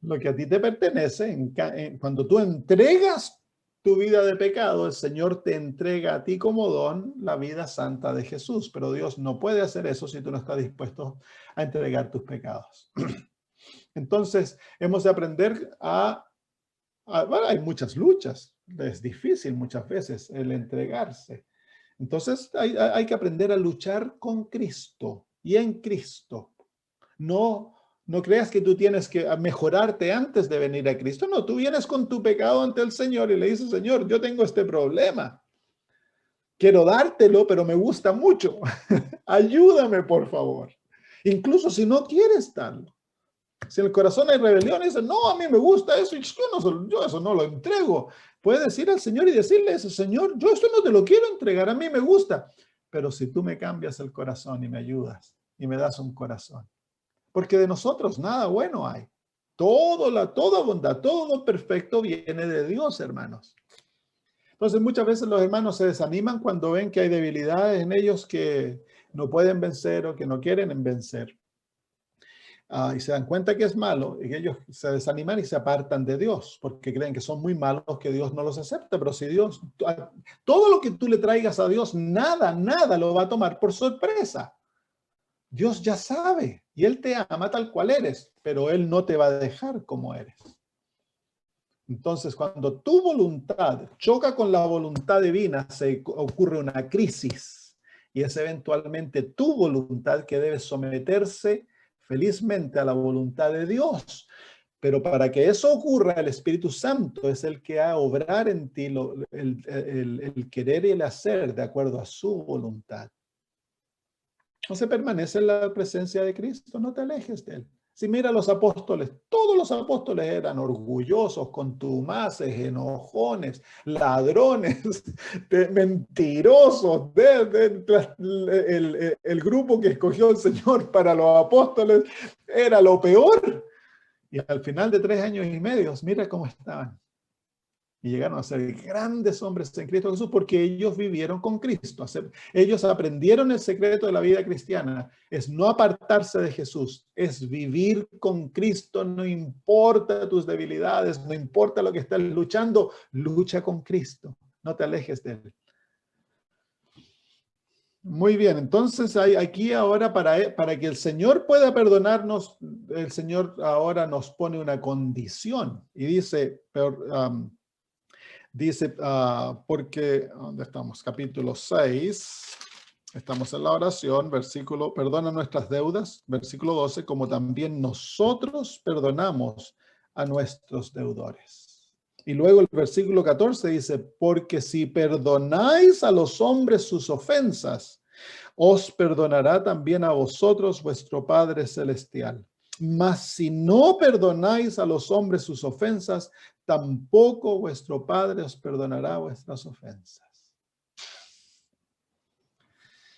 Lo que a ti te pertenece, cuando tú entregas tu vida de pecado, el Señor te entrega a ti como don la vida santa de Jesús. Pero Dios no puede hacer eso si tú no estás dispuesto a entregar tus pecados. Entonces, hemos de aprender bueno, hay muchas luchas. Es difícil muchas veces el entregarse. Entonces, hay que aprender a luchar con Cristo y en Cristo. No creas que tú tienes que mejorarte antes de venir a Cristo. No, tú vienes con tu pecado ante el Señor y le dices, Señor, yo tengo este problema. Quiero dártelo, pero me gusta mucho. Ayúdame, por favor. Incluso si no quieres darlo. Si en el corazón hay rebelión, dice, no, a mí me gusta eso, y yo eso no lo entrego. Puedes ir al Señor y decirle eso, Señor, yo esto no te lo quiero entregar, a mí me gusta. Pero si tú me cambias el corazón y me ayudas y me das un corazón, porque de nosotros nada bueno hay. Toda bondad, todo lo perfecto viene de Dios, hermanos. Entonces muchas veces los hermanos se desaniman cuando ven que hay debilidades en ellos que no pueden vencer o que no quieren vencer. y se dan cuenta que es malo, y ellos se desaniman y se apartan de Dios, porque creen que son muy malos, que Dios no los acepta. Pero si Dios, todo lo que tú le traigas a Dios, nada lo va a tomar por sorpresa. Dios ya sabe, y Él te ama tal cual eres, pero Él no te va a dejar como eres. Entonces, cuando tu voluntad choca con la voluntad divina, se ocurre una crisis, y es eventualmente tu voluntad que debe someterse felizmente a la voluntad de Dios. Pero para que eso ocurra, el Espíritu Santo es el que ha de obrar en ti el querer y el hacer de acuerdo a su voluntad. Entonces permanece en la presencia de Cristo, no te alejes de Él. Si mira a los apóstoles, todos los apóstoles eran orgullosos, contumaces, enojones, ladrones, mentirosos. El grupo que escogió el Señor para los apóstoles era lo peor. Y al final de 3 años y medio, mira cómo estaban. Y llegaron a ser grandes hombres en Cristo Jesús porque ellos vivieron con Cristo. Ellos aprendieron el secreto de la vida cristiana. Es no apartarse de Jesús, es vivir con Cristo. No importa tus debilidades, no importa lo que estés luchando, lucha con Cristo. No te alejes de Él. Muy bien, entonces aquí ahora para que el Señor pueda perdonarnos, el Señor ahora nos pone una condición y dice... Dice, porque, ¿dónde estamos? Capítulo 6, estamos en la oración, perdona nuestras deudas, versículo 12, como también nosotros perdonamos a nuestros deudores. Y luego el versículo 14 dice, porque si perdonáis a los hombres sus ofensas, os perdonará también a vosotros vuestro Padre Celestial. Mas si no perdonáis a los hombres sus ofensas, tampoco vuestro Padre os perdonará vuestras ofensas.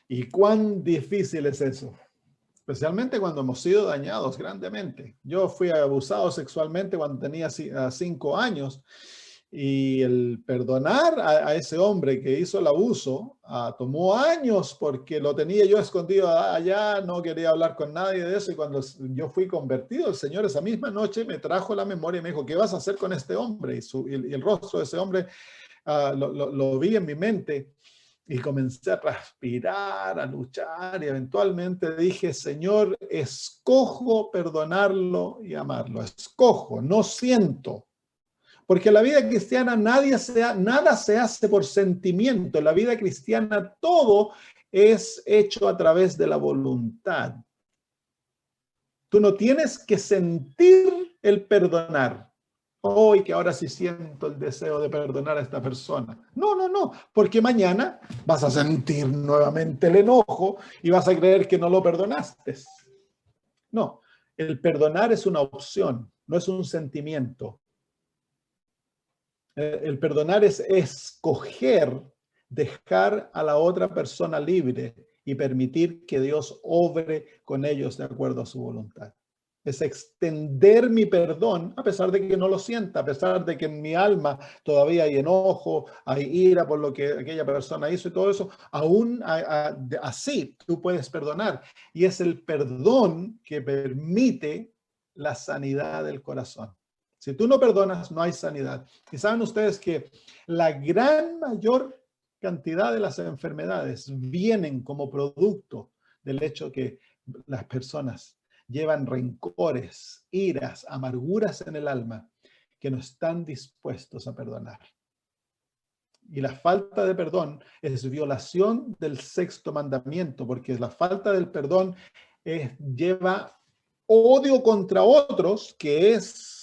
¿Y cuán difícil es eso? Especialmente cuando hemos sido dañados grandemente. Yo fui abusado sexualmente cuando tenía 5 años. Y el perdonar a ese hombre que hizo el abuso tomó años porque lo tenía yo escondido allá, no quería hablar con nadie de eso. Y cuando yo fui convertido, el Señor esa misma noche me trajo la memoria y me dijo, ¿qué vas a hacer con este hombre? Y el rostro de ese hombre lo vi en mi mente y comencé a transpirar, a luchar y eventualmente dije, Señor, escojo perdonarlo y amarlo. Escojo, no siento. Porque en la vida cristiana nada se hace por sentimiento. En la vida cristiana todo es hecho a través de la voluntad. Tú no tienes que sentir el perdonar. Hoy que ahora sí siento el deseo de perdonar a esta persona. No, porque mañana vas a sentir nuevamente el enojo y vas a creer que no lo perdonaste. No, el perdonar es una opción, no es un sentimiento. El perdonar es escoger dejar a la otra persona libre y permitir que Dios obre con ellos de acuerdo a su voluntad. Es extender mi perdón a pesar de que no lo sienta, a pesar de que en mi alma todavía hay enojo, hay ira por lo que aquella persona hizo y todo eso. Aún así tú puedes perdonar. Y es el perdón que permite la sanidad del corazón. Si tú no perdonas, no hay sanidad. Y saben ustedes que la gran mayor cantidad de las enfermedades vienen como producto del hecho que las personas llevan rencores, iras, amarguras en el alma que no están dispuestos a perdonar. Y la falta de perdón es violación del 6º mandamiento, porque la falta del perdón lleva odio contra otros, que es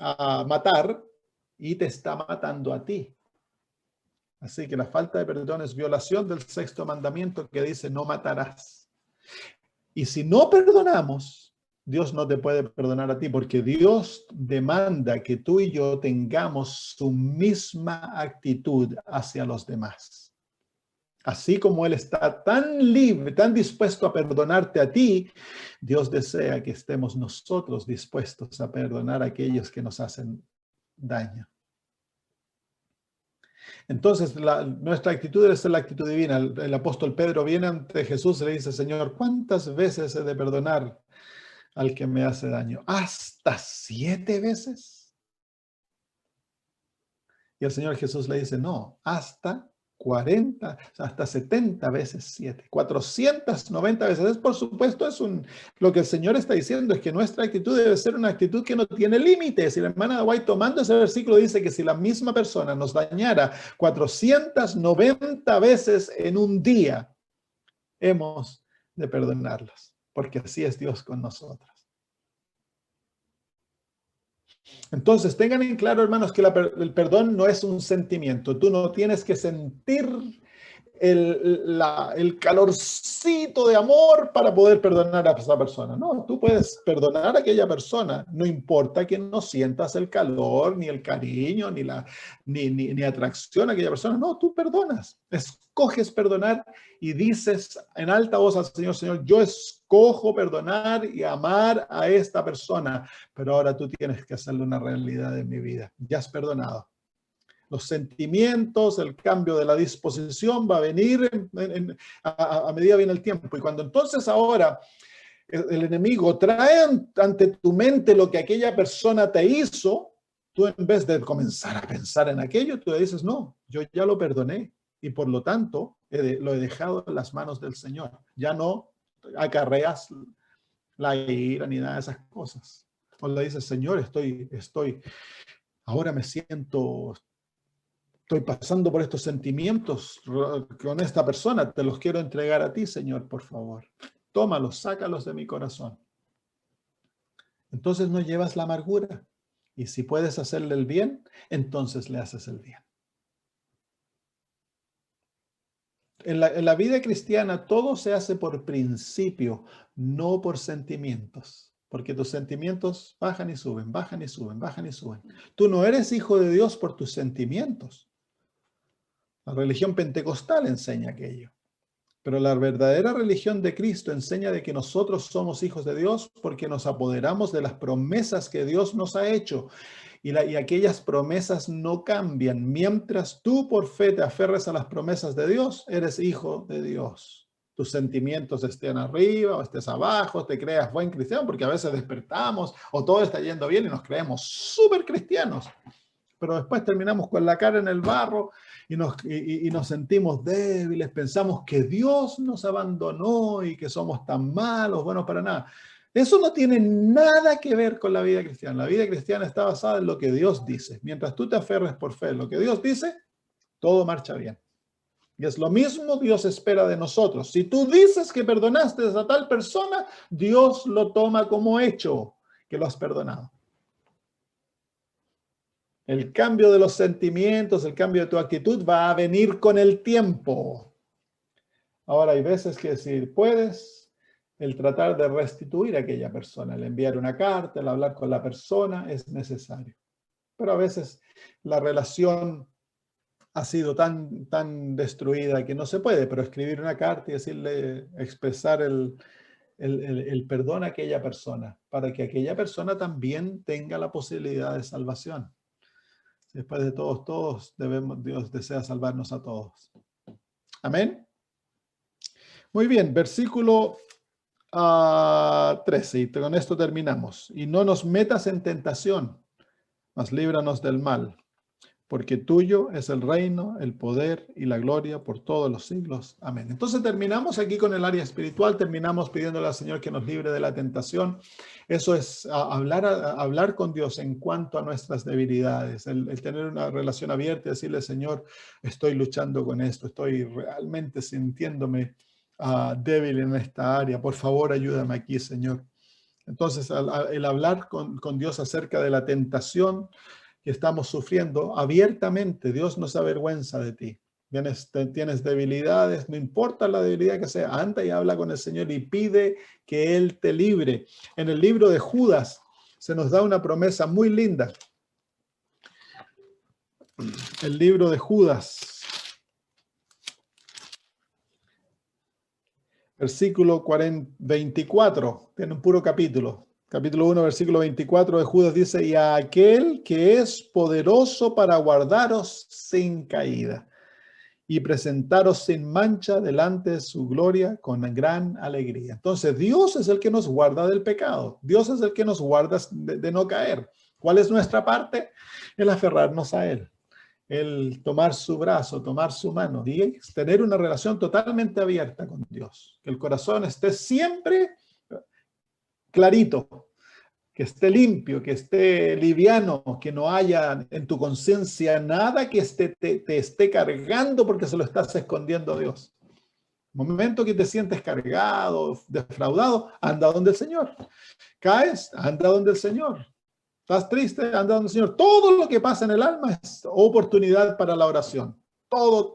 a matar, y te está matando a ti. Así que la falta de perdón es violación del 6º mandamiento que dice no matarás. Y si no perdonamos, Dios no te puede perdonar a ti, porque Dios demanda que tú y yo tengamos su misma actitud hacia los demás. Así como Él está tan libre, tan dispuesto a perdonarte a ti, Dios desea que estemos nosotros dispuestos a perdonar a aquellos que nos hacen daño. Entonces, nuestra actitud debe ser la actitud divina. El apóstol Pedro viene ante Jesús y le dice, Señor, ¿cuántas veces he de perdonar al que me hace daño. ¿Hasta 7 veces? Y el Señor Jesús le dice, no, hasta 40, hasta 70 veces 7, 490 veces. Por supuesto, lo que el Señor está diciendo es que nuestra actitud debe ser una actitud que no tiene límites. Y la hermana White, tomando ese versículo, dice que si la misma persona nos dañara 490 veces en un día, hemos de perdonarlas, porque así es Dios con nosotros. Entonces, tengan en claro, hermanos, que el perdón no es un sentimiento. Tú no tienes que sentir el calorcito de amor para poder perdonar a esa persona. No, tú puedes perdonar a aquella persona, no importa que no sientas el calor, ni el cariño, ni atracción a aquella persona. No, tú perdonas, escoges perdonar y dices en alta voz al Señor, Señor, yo escojo perdonar y amar a esta persona, pero ahora tú tienes que hacerle una realidad en mi vida. Ya has perdonado. Los sentimientos, el cambio de la disposición va a venir a medida que viene el tiempo. Y cuando entonces ahora el enemigo trae ante tu mente lo que aquella persona te hizo, tú en vez de comenzar a pensar en aquello, tú le dices, no, yo ya lo perdoné y por lo tanto lo he dejado en las manos del Señor. Ya no acarreas la ira ni nada de esas cosas. O le dices, Señor, ahora me siento... Estoy pasando por estos sentimientos con esta persona, te los quiero entregar a ti, Señor, por favor. Tómalos, sácalos de mi corazón. Entonces no llevas la amargura. Y si puedes hacerle el bien, entonces le haces el bien. En la vida cristiana todo se hace por principio, no por sentimientos. Porque tus sentimientos bajan y suben, bajan y suben, bajan y suben. Tú no eres hijo de Dios por tus sentimientos. La religión pentecostal enseña aquello. Pero la verdadera religión de Cristo enseña de que nosotros somos hijos de Dios porque nos apoderamos de las promesas que Dios nos ha hecho. Y aquellas promesas no cambian. Mientras tú por fe te aferres a las promesas de Dios, eres hijo de Dios. Tus sentimientos estén arriba o estés abajo, te creas buen cristiano, porque a veces despertamos o todo está yendo bien y nos creemos súper cristianos. Pero después terminamos con la cara en el barro y nos sentimos débiles, pensamos que Dios nos abandonó y que somos tan malos, buenos para nada. Eso no tiene nada que ver con la vida cristiana. La vida cristiana está basada en lo que Dios dice. Mientras tú te aferres por fe en lo que Dios dice, todo marcha bien. Y es lo mismo Dios espera de nosotros. Si tú dices que perdonaste a tal persona, Dios lo toma como hecho que lo has perdonado. El cambio de los sentimientos, el cambio de tu actitud va a venir con el tiempo. Ahora hay veces que si puedes, el tratar de restituir a aquella persona, el enviar una carta, el hablar con la persona es necesario. Pero a veces la relación ha sido tan destruida que no se puede, pero escribir una carta y decirle, expresar el perdón a aquella persona, para que aquella persona también tenga la posibilidad de salvación. Después de todos Dios desea salvarnos a todos. Amén. Muy bien, versículo 13, y con esto terminamos. Y no nos metas en tentación, mas líbranos del mal, porque tuyo es el reino, el poder y la gloria por todos los siglos. Amén. Entonces terminamos aquí con el área espiritual, terminamos pidiéndole al Señor que nos libre de la tentación. Eso es hablar con Dios en cuanto a nuestras debilidades, el tener una relación abierta y decirle, Señor, estoy luchando con esto, estoy realmente sintiéndome débil en esta área, por favor ayúdame aquí, Señor. Entonces el hablar con Dios acerca de la tentación que estamos sufriendo abiertamente, Dios no se avergüenza de ti. Tienes debilidades, no importa la debilidad que sea, anda y habla con el Señor y pide que Él te libre. En el libro de Judas se nos da una promesa muy linda. El libro de Judas, versículo 24, tiene un puro capítulo. Capítulo 1, versículo 24 de Judas dice, y a aquel que es poderoso para guardaros sin caída y presentaros sin mancha delante de su gloria con gran alegría. Entonces, Dios es el que nos guarda del pecado. Dios es el que nos guarda de no caer. ¿Cuál es nuestra parte? El aferrarnos a Él, el tomar su brazo, tomar su mano y tener una relación totalmente abierta con Dios. Que el corazón esté siempre clarito, que esté limpio, que esté liviano, que no haya en tu conciencia nada que te esté cargando porque se lo estás escondiendo a Dios. Momento que te sientes cargado, defraudado, anda donde el Señor. Caes, anda donde el Señor. Estás triste, anda donde el Señor. Todo lo que pasa en el alma es oportunidad para la oración. Todo.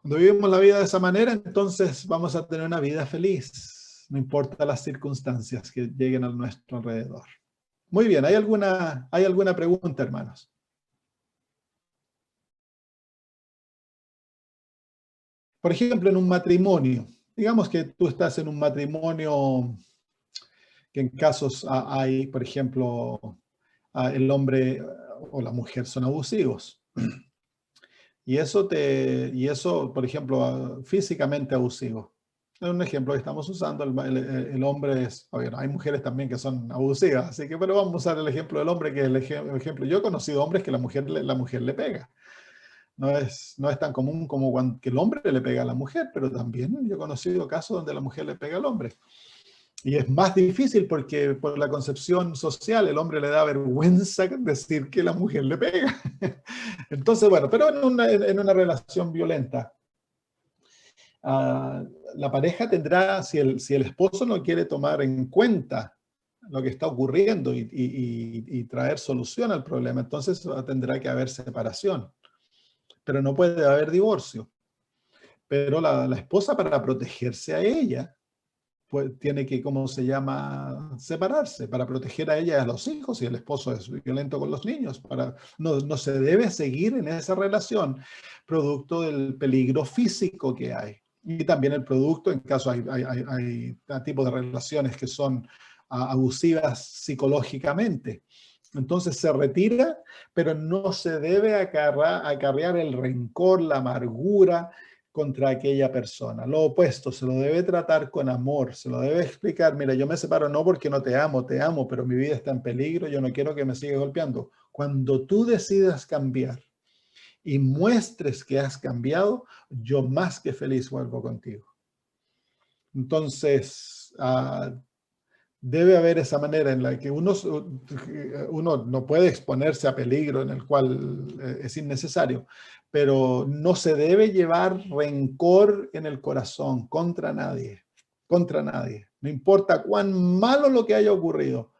Cuando vivimos la vida de esa manera, entonces vamos a tener una vida feliz. No importa las circunstancias que lleguen a nuestro alrededor. Muy bien, ¿hay alguna pregunta, hermanos? Por ejemplo, en un matrimonio. Digamos que tú estás en un matrimonio que en casos hay, por ejemplo, el hombre o la mujer son abusivos. Y eso, por ejemplo, físicamente abusivo. Es un ejemplo que estamos usando. El hombre es, bueno, hay mujeres también que son abusivas, así que, pero vamos a usar el ejemplo del hombre, que es el ejemplo. Yo he conocido hombres que la mujer le pega. No es tan común como que el hombre le pega a la mujer, pero también yo he conocido casos donde la mujer le pega al hombre. Y es más difícil porque por la concepción social el hombre le da vergüenza decir que la mujer le pega. Entonces, bueno, pero en una relación violenta, la pareja tendrá, si el esposo no quiere tomar en cuenta lo que está ocurriendo y traer solución al problema, entonces tendrá que haber separación. Pero no puede haber divorcio. Pero la esposa, para protegerse a ella, pues tiene que, ¿cómo se llama?, separarse para proteger a ella y a los hijos, si el esposo es violento con los niños. No se debe seguir en esa relación producto del peligro físico que hay. Y también el producto, en caso hay tipos de relaciones que son abusivas psicológicamente. Entonces se retira, pero no se debe acarrear el rencor, la amargura contra aquella persona. Lo opuesto, se lo debe tratar con amor, se lo debe explicar: mira, yo me separo no porque no te amo, pero mi vida está en peligro, yo no quiero que me sigas golpeando. Cuando tú decidas cambiar y muestres que has cambiado, yo más que feliz vuelvo contigo. Entonces, debe haber esa manera en la que uno no puede exponerse a peligro en el cual es innecesario, pero no se debe llevar rencor en el corazón contra nadie, No importa cuán malo lo que haya ocurrido,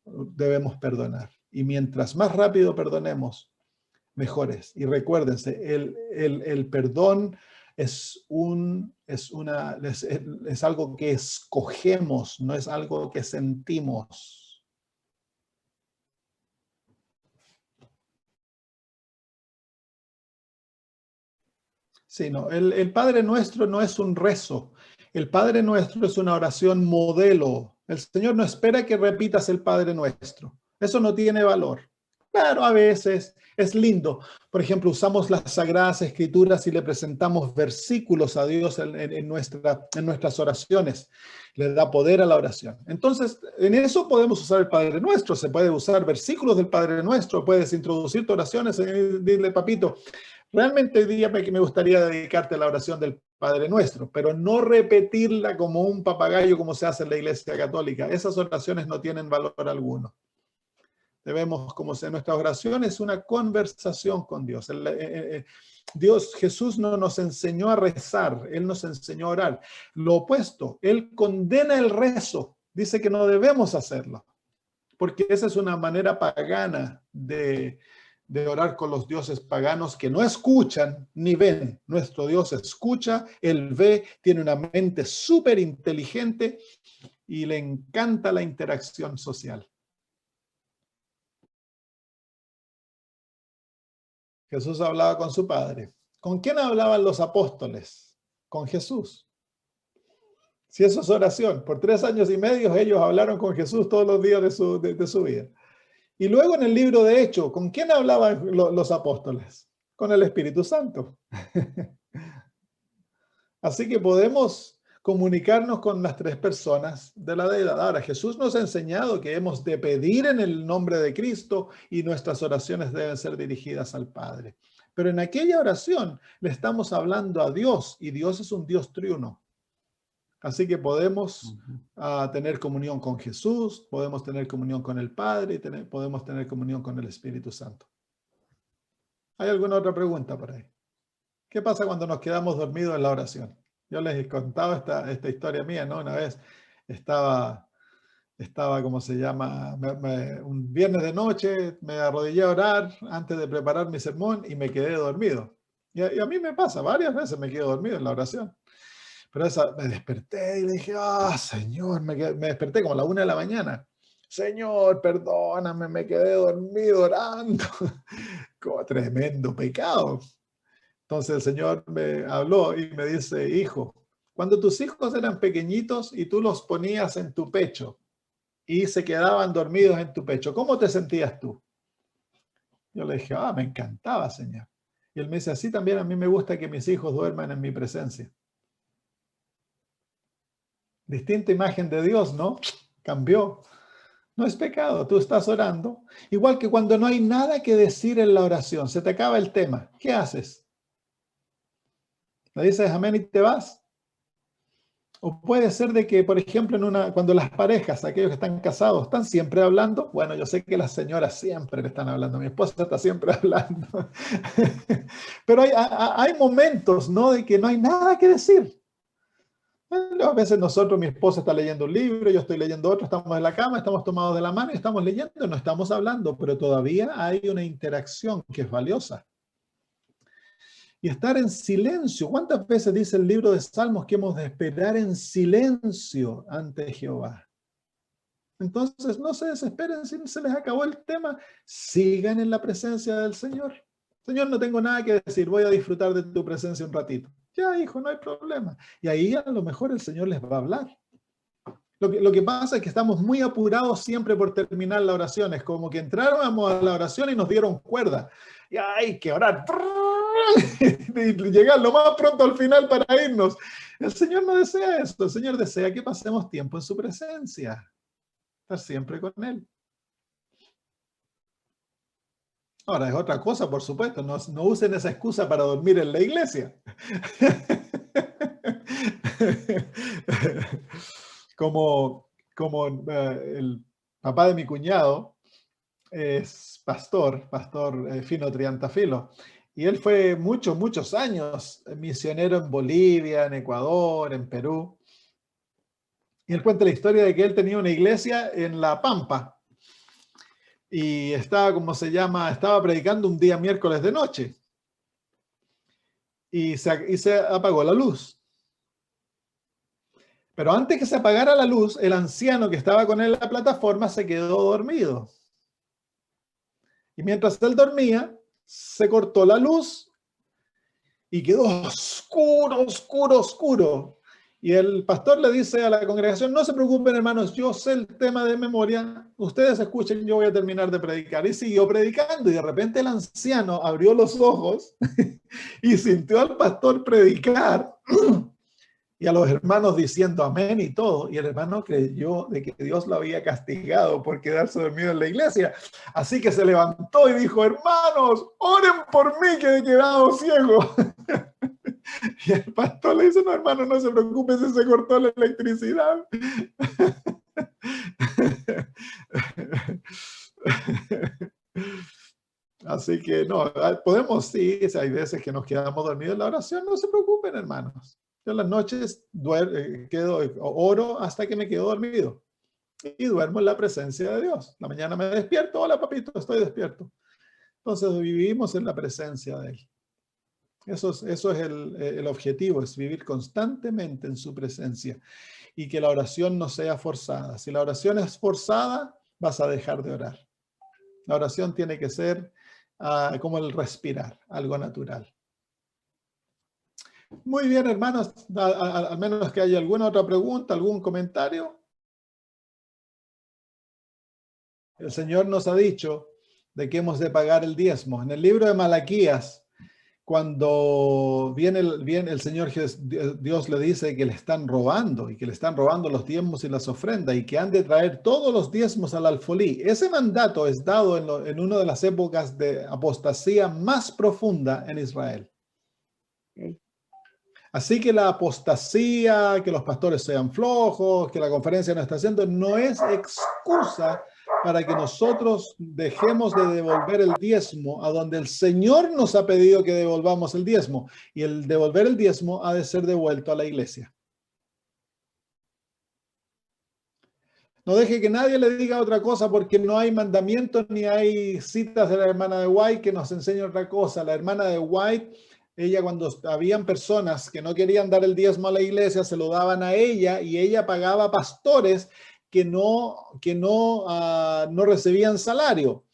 debemos perdonar. Y mientras más rápido perdonemos, mejores. Y recuérdense, el perdón es algo que escogemos, no es algo que sentimos. Sí, no, el Padre Nuestro no es un rezo. El Padre Nuestro es una oración modelo. El Señor no espera que repitas el Padre Nuestro. Eso no tiene valor. Claro, a veces es lindo. Por ejemplo, usamos las Sagradas Escrituras y le presentamos versículos a Dios en nuestras oraciones. Le da poder a la oración. Entonces, en eso podemos usar el Padre Nuestro. Se puede usar versículos del Padre Nuestro. Puedes introducir tus oraciones y dile: papito, realmente hoy día me gustaría dedicarte a la oración del Padre Nuestro, pero no repetirla como un papagayo como se hace en la Iglesia Católica. Esas oraciones no tienen valor alguno. Debemos, como sea, nuestra oración es una conversación con Dios. Jesús no nos enseñó a rezar, Él nos enseñó a orar. Lo opuesto, Él condena el rezo, dice que no debemos hacerlo, porque esa es una manera pagana de orar con los dioses paganos que no escuchan ni ven. Nuestro Dios escucha, Él ve, tiene una mente súper inteligente y le encanta la interacción social. Jesús hablaba con su Padre. ¿Con quién hablaban los apóstoles? Con Jesús. Si eso es oración, por 3 años y medio ellos hablaron con Jesús todos los días de su vida. Y luego en el libro de Hechos, ¿con quién hablaban los apóstoles? Con el Espíritu Santo. Así que podemos comunicarnos con las tres personas de la deidad. Ahora, Jesús nos ha enseñado que hemos de pedir en el nombre de Cristo y nuestras oraciones deben ser dirigidas al Padre. Pero en aquella oración le estamos hablando a Dios y Dios es un Dios triuno. Así que podemos tener comunión con Jesús, podemos tener comunión con el Padre y podemos tener comunión con el Espíritu Santo. ¿Hay alguna otra pregunta por ahí? ¿Qué pasa cuando nos quedamos dormidos en la oración? Yo les he contado esta historia mía, ¿no? Una vez estaba ¿cómo se llama? Un viernes de noche me arrodillé a orar antes de preparar mi sermón y me quedé dormido. Y a mí me pasa, varias veces me quedo dormido en la oración. Pero me desperté y le dije, Señor, me desperté como a la 1 de la mañana. Señor, perdóname, me quedé dormido orando. Como tremendo pecado. Entonces el Señor me habló y me dice, hijo, cuando tus hijos eran pequeñitos y tú los ponías en tu pecho y se quedaban dormidos en tu pecho, ¿cómo te sentías tú? Yo le dije, me encantaba, Señor. Y él me dice, así también a mí me gusta que mis hijos duerman en mi presencia. Distinta imagen de Dios, ¿no? Cambió. No es pecado, tú estás orando. Igual que cuando no hay nada que decir en la oración, se te acaba el tema. ¿Qué haces? ¿Le dices amén y te vas? O puede ser de que, por ejemplo, cuando las parejas, aquellos que están casados, están siempre hablando. Bueno, yo sé que las señoras siempre le están hablando. Mi esposa está siempre hablando. Pero hay momentos, ¿no? De que no hay nada que decir. Bueno, a veces mi esposa está leyendo un libro, yo estoy leyendo otro, estamos en la cama, estamos tomados de la mano y estamos leyendo, no estamos hablando, pero todavía hay una interacción que es valiosa. Y estar en silencio. ¿Cuántas veces dice el libro de Salmos que hemos de esperar en silencio ante Jehová? Entonces, no se desesperen si se les acabó el tema. Sigan en la presencia del Señor. Señor, no tengo nada que decir, voy a disfrutar de tu presencia un ratito. Ya, hijo, no hay problema. Y ahí a lo mejor el Señor les va a hablar. Lo que pasa es que estamos muy apurados siempre por terminar la oración. Es como que entrábamos a la oración y nos dieron cuerda. Y hay que orar. Y llegar lo más pronto al final para irnos. El Señor no desea esto. El Señor desea que pasemos tiempo en su presencia. Estar siempre con Él. Ahora, es otra cosa, por supuesto. No usen esa excusa para dormir en la iglesia. Como el papá de mi cuñado es pastor Fino Triantafilo, y él fue muchos años misionero en Bolivia, en Ecuador, en Perú, y él cuenta la historia de que él tenía una iglesia en La Pampa, y estaba predicando un día miércoles de noche, y se apagó la luz. Pero antes que se apagara la luz, el anciano que estaba con él en la plataforma se quedó dormido. Y mientras él dormía, se cortó la luz y quedó oscuro. Y el pastor le dice a la congregación, no se preocupen, hermanos, yo sé el tema de memoria, ustedes escuchen, yo voy a terminar de predicar. Y siguió predicando y de repente el anciano abrió los ojos y sintió al pastor predicar y a los hermanos diciendo amén y todo, y el hermano creyó de que Dios lo había castigado por quedarse dormido en la iglesia, así que se levantó y dijo, hermanos, oren por mí que he quedado ciego. Y el pastor le dice, no hermano, no se preocupe si se cortó la electricidad. Así que no, podemos sí, hay veces que nos quedamos dormidos en la oración, no se preocupen hermanos. Yo en las noches oro hasta que me quedo dormido y duermo en la presencia de Dios. La mañana me despierto, hola papito, estoy despierto. Entonces vivimos en la presencia de Él. Eso es el objetivo, es vivir constantemente en su presencia y que la oración no sea forzada. Si la oración es forzada, vas a dejar de orar. La oración tiene que ser como el respirar, algo natural. Muy bien, hermanos, al menos que haya alguna otra pregunta, algún comentario. El Señor nos ha dicho de que hemos de pagar el diezmo. En el libro de Malaquías, cuando viene el Señor Dios le dice que le están robando y que le están robando los diezmos y las ofrendas y que han de traer todos los diezmos al alfolí. Ese mandato es dado en una de las épocas de apostasía más profunda en Israel. Okay. Así que la apostasía, que los pastores sean flojos, que la conferencia no está haciendo, no es excusa para que nosotros dejemos de devolver el diezmo a donde el Señor nos ha pedido que devolvamos el diezmo. Y el devolver el diezmo ha de ser devuelto a la iglesia. No deje que nadie le diga otra cosa porque no hay mandamientos ni hay citas de la hermana de White que nos enseñe otra cosa. La hermana de White, ella cuando habían personas que no querían dar el diezmo a la iglesia, se lo daban a ella y ella pagaba pastores que no recibían salario.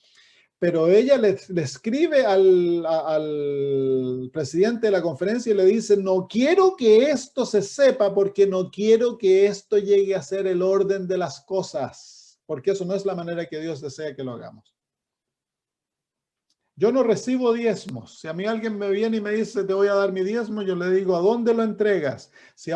Pero ella le escribe al presidente de la conferencia y le dice, no quiero que esto se sepa porque no quiero que esto llegue a ser el orden de las cosas, porque eso no es la manera que Dios desea que lo hagamos. Yo no recibo diezmos. Si a mí alguien me viene y me dice, te voy a dar mi diezmo, yo le digo, ¿a dónde lo entregas? Si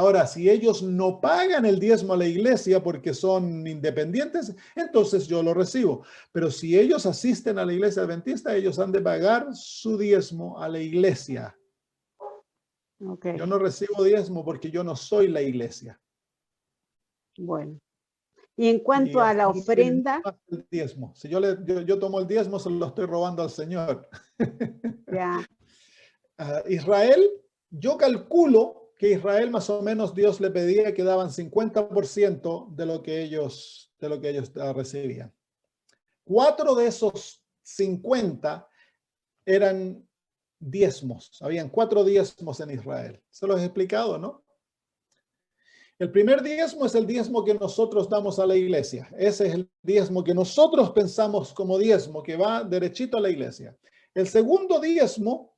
ellos no pagan el diezmo a la iglesia porque son independientes, entonces yo lo recibo. Pero si ellos asisten a la iglesia adventista, ellos han de pagar su diezmo a la iglesia. Okay. Yo no recibo diezmo porque yo no soy la iglesia. Bueno. Y en cuanto a la ofrenda. El diezmo. Si yo tomo el diezmo, se lo estoy robando al Señor. Ya. Israel, yo calculo que Israel más o menos Dios le pedía que daban 50% de lo que ellos recibían. 4 de esos 50 eran diezmos. Habían 4 diezmos en Israel. Se los he explicado, ¿no? El primer diezmo es el diezmo que nosotros damos a la iglesia. Ese es el diezmo que nosotros pensamos como diezmo, que va derechito a la iglesia. El segundo diezmo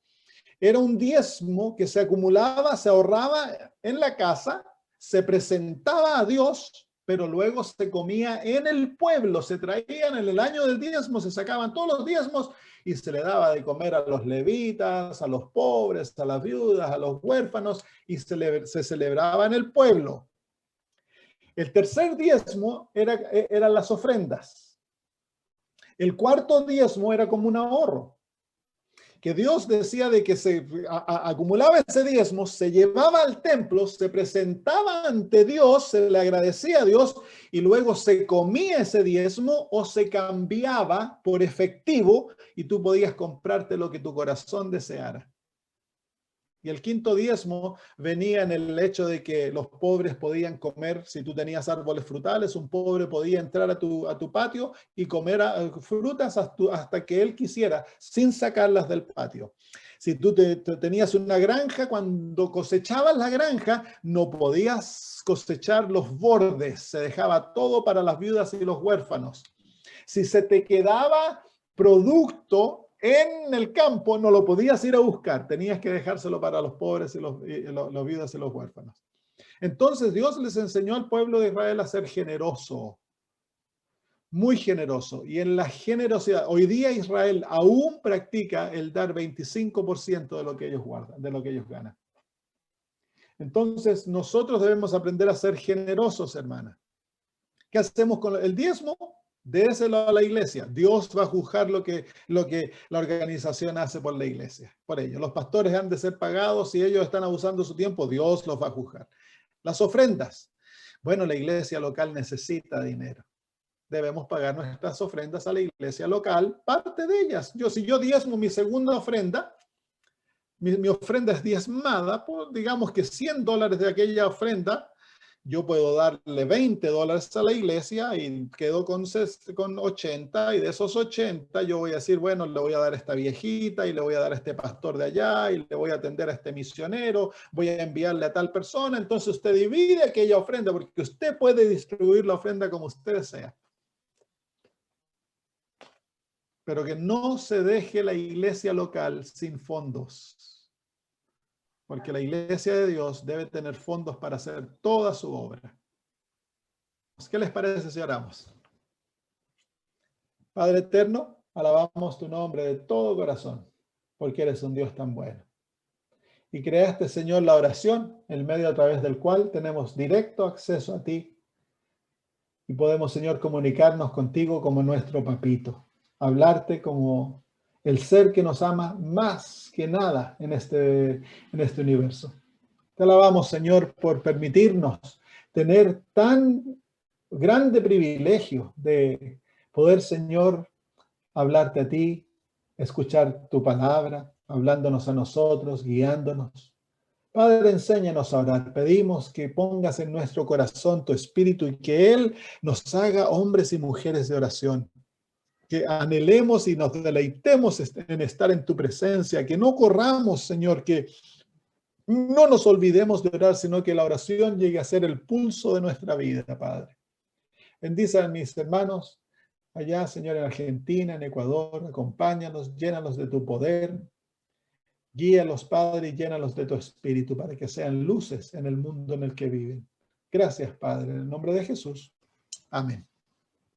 era un diezmo que se acumulaba, se ahorraba en la casa, se presentaba a Dios, pero luego se comía en el pueblo. Se traían en el año del diezmo, se sacaban todos los diezmos y se le daba de comer a los levitas, a los pobres, a las viudas, a los huérfanos, y se celebraba en el pueblo. El tercer diezmo eran las ofrendas. El cuarto diezmo era como un ahorro, que Dios decía de que se acumulaba ese diezmo, se llevaba al templo, se presentaba ante Dios, se le agradecía a Dios y luego se comía ese diezmo o se cambiaba por efectivo y tú podías comprarte lo que tu corazón deseara. Y el quinto diezmo venía en el hecho de que los pobres podían comer. Si tú tenías árboles frutales, un pobre podía entrar a tu patio y comer frutas hasta que él quisiera, sin sacarlas del patio. Si tú tenías una granja, cuando cosechabas la granja, no podías cosechar los bordes. Se dejaba todo para las viudas y los huérfanos. Si se te quedaba producto en el campo, no lo podías ir a buscar, tenías que dejárselo para los pobres y los viudas y los huérfanos. Entonces Dios les enseñó al pueblo de Israel a ser generoso, muy generoso. Y en la generosidad, hoy día Israel aún practica el dar 25% de lo que ellos guardan, de lo que ellos ganan. Entonces nosotros debemos aprender a ser generosos, hermana. ¿Qué hacemos con el diezmo? Déselo a la iglesia. Dios va a juzgar lo que la organización hace por la iglesia, por ellos. Los pastores han de ser pagados. Si ellos están abusando de su tiempo, Dios los va a juzgar. Las ofrendas. Bueno, la iglesia local necesita dinero. Debemos pagar nuestras ofrendas a la iglesia local, parte de ellas. Si yo diezmo mi segunda ofrenda, mi ofrenda es diezmada, pues digamos que $100 de aquella ofrenda, yo puedo darle $20 a la iglesia y quedo con 80, y de esos 80 yo voy a decir, bueno, le voy a dar a esta viejita y le voy a dar a este pastor de allá y le voy a atender a este misionero, voy a enviarle a tal persona. Entonces usted divide aquella ofrenda porque usted puede distribuir la ofrenda como usted desea. Pero que no se deje la iglesia local sin fondos. Porque la iglesia de Dios debe tener fondos para hacer toda su obra. ¿Qué les parece si oramos? Padre eterno, alabamos tu nombre de todo corazón, porque eres un Dios tan bueno. Y creaste, Señor, la oración, el medio a través del cual tenemos directo acceso a ti. Y podemos, Señor, comunicarnos contigo como nuestro papito. Hablarte como el ser que nos ama más que nada en este universo. Te alabamos, Señor, por permitirnos tener tan grande privilegio de poder, Señor, hablarte a ti, escuchar tu palabra, hablándonos a nosotros, guiándonos. Padre, enséñanos a orar. Pedimos que pongas en nuestro corazón tu espíritu y que Él nos haga hombres y mujeres de oración. Que anhelemos y nos deleitemos en estar en tu presencia. Que no corramos, Señor, que no nos olvidemos de orar, sino que la oración llegue a ser el pulso de nuestra vida, Padre. Bendice a mis hermanos allá, Señor, en Argentina, en Ecuador. Acompáñanos, llénalos de tu poder. Guíalos, Padre, y llénalos de tu espíritu para que sean luces en el mundo en el que viven. Gracias, Padre, en el nombre de Jesús. Amén.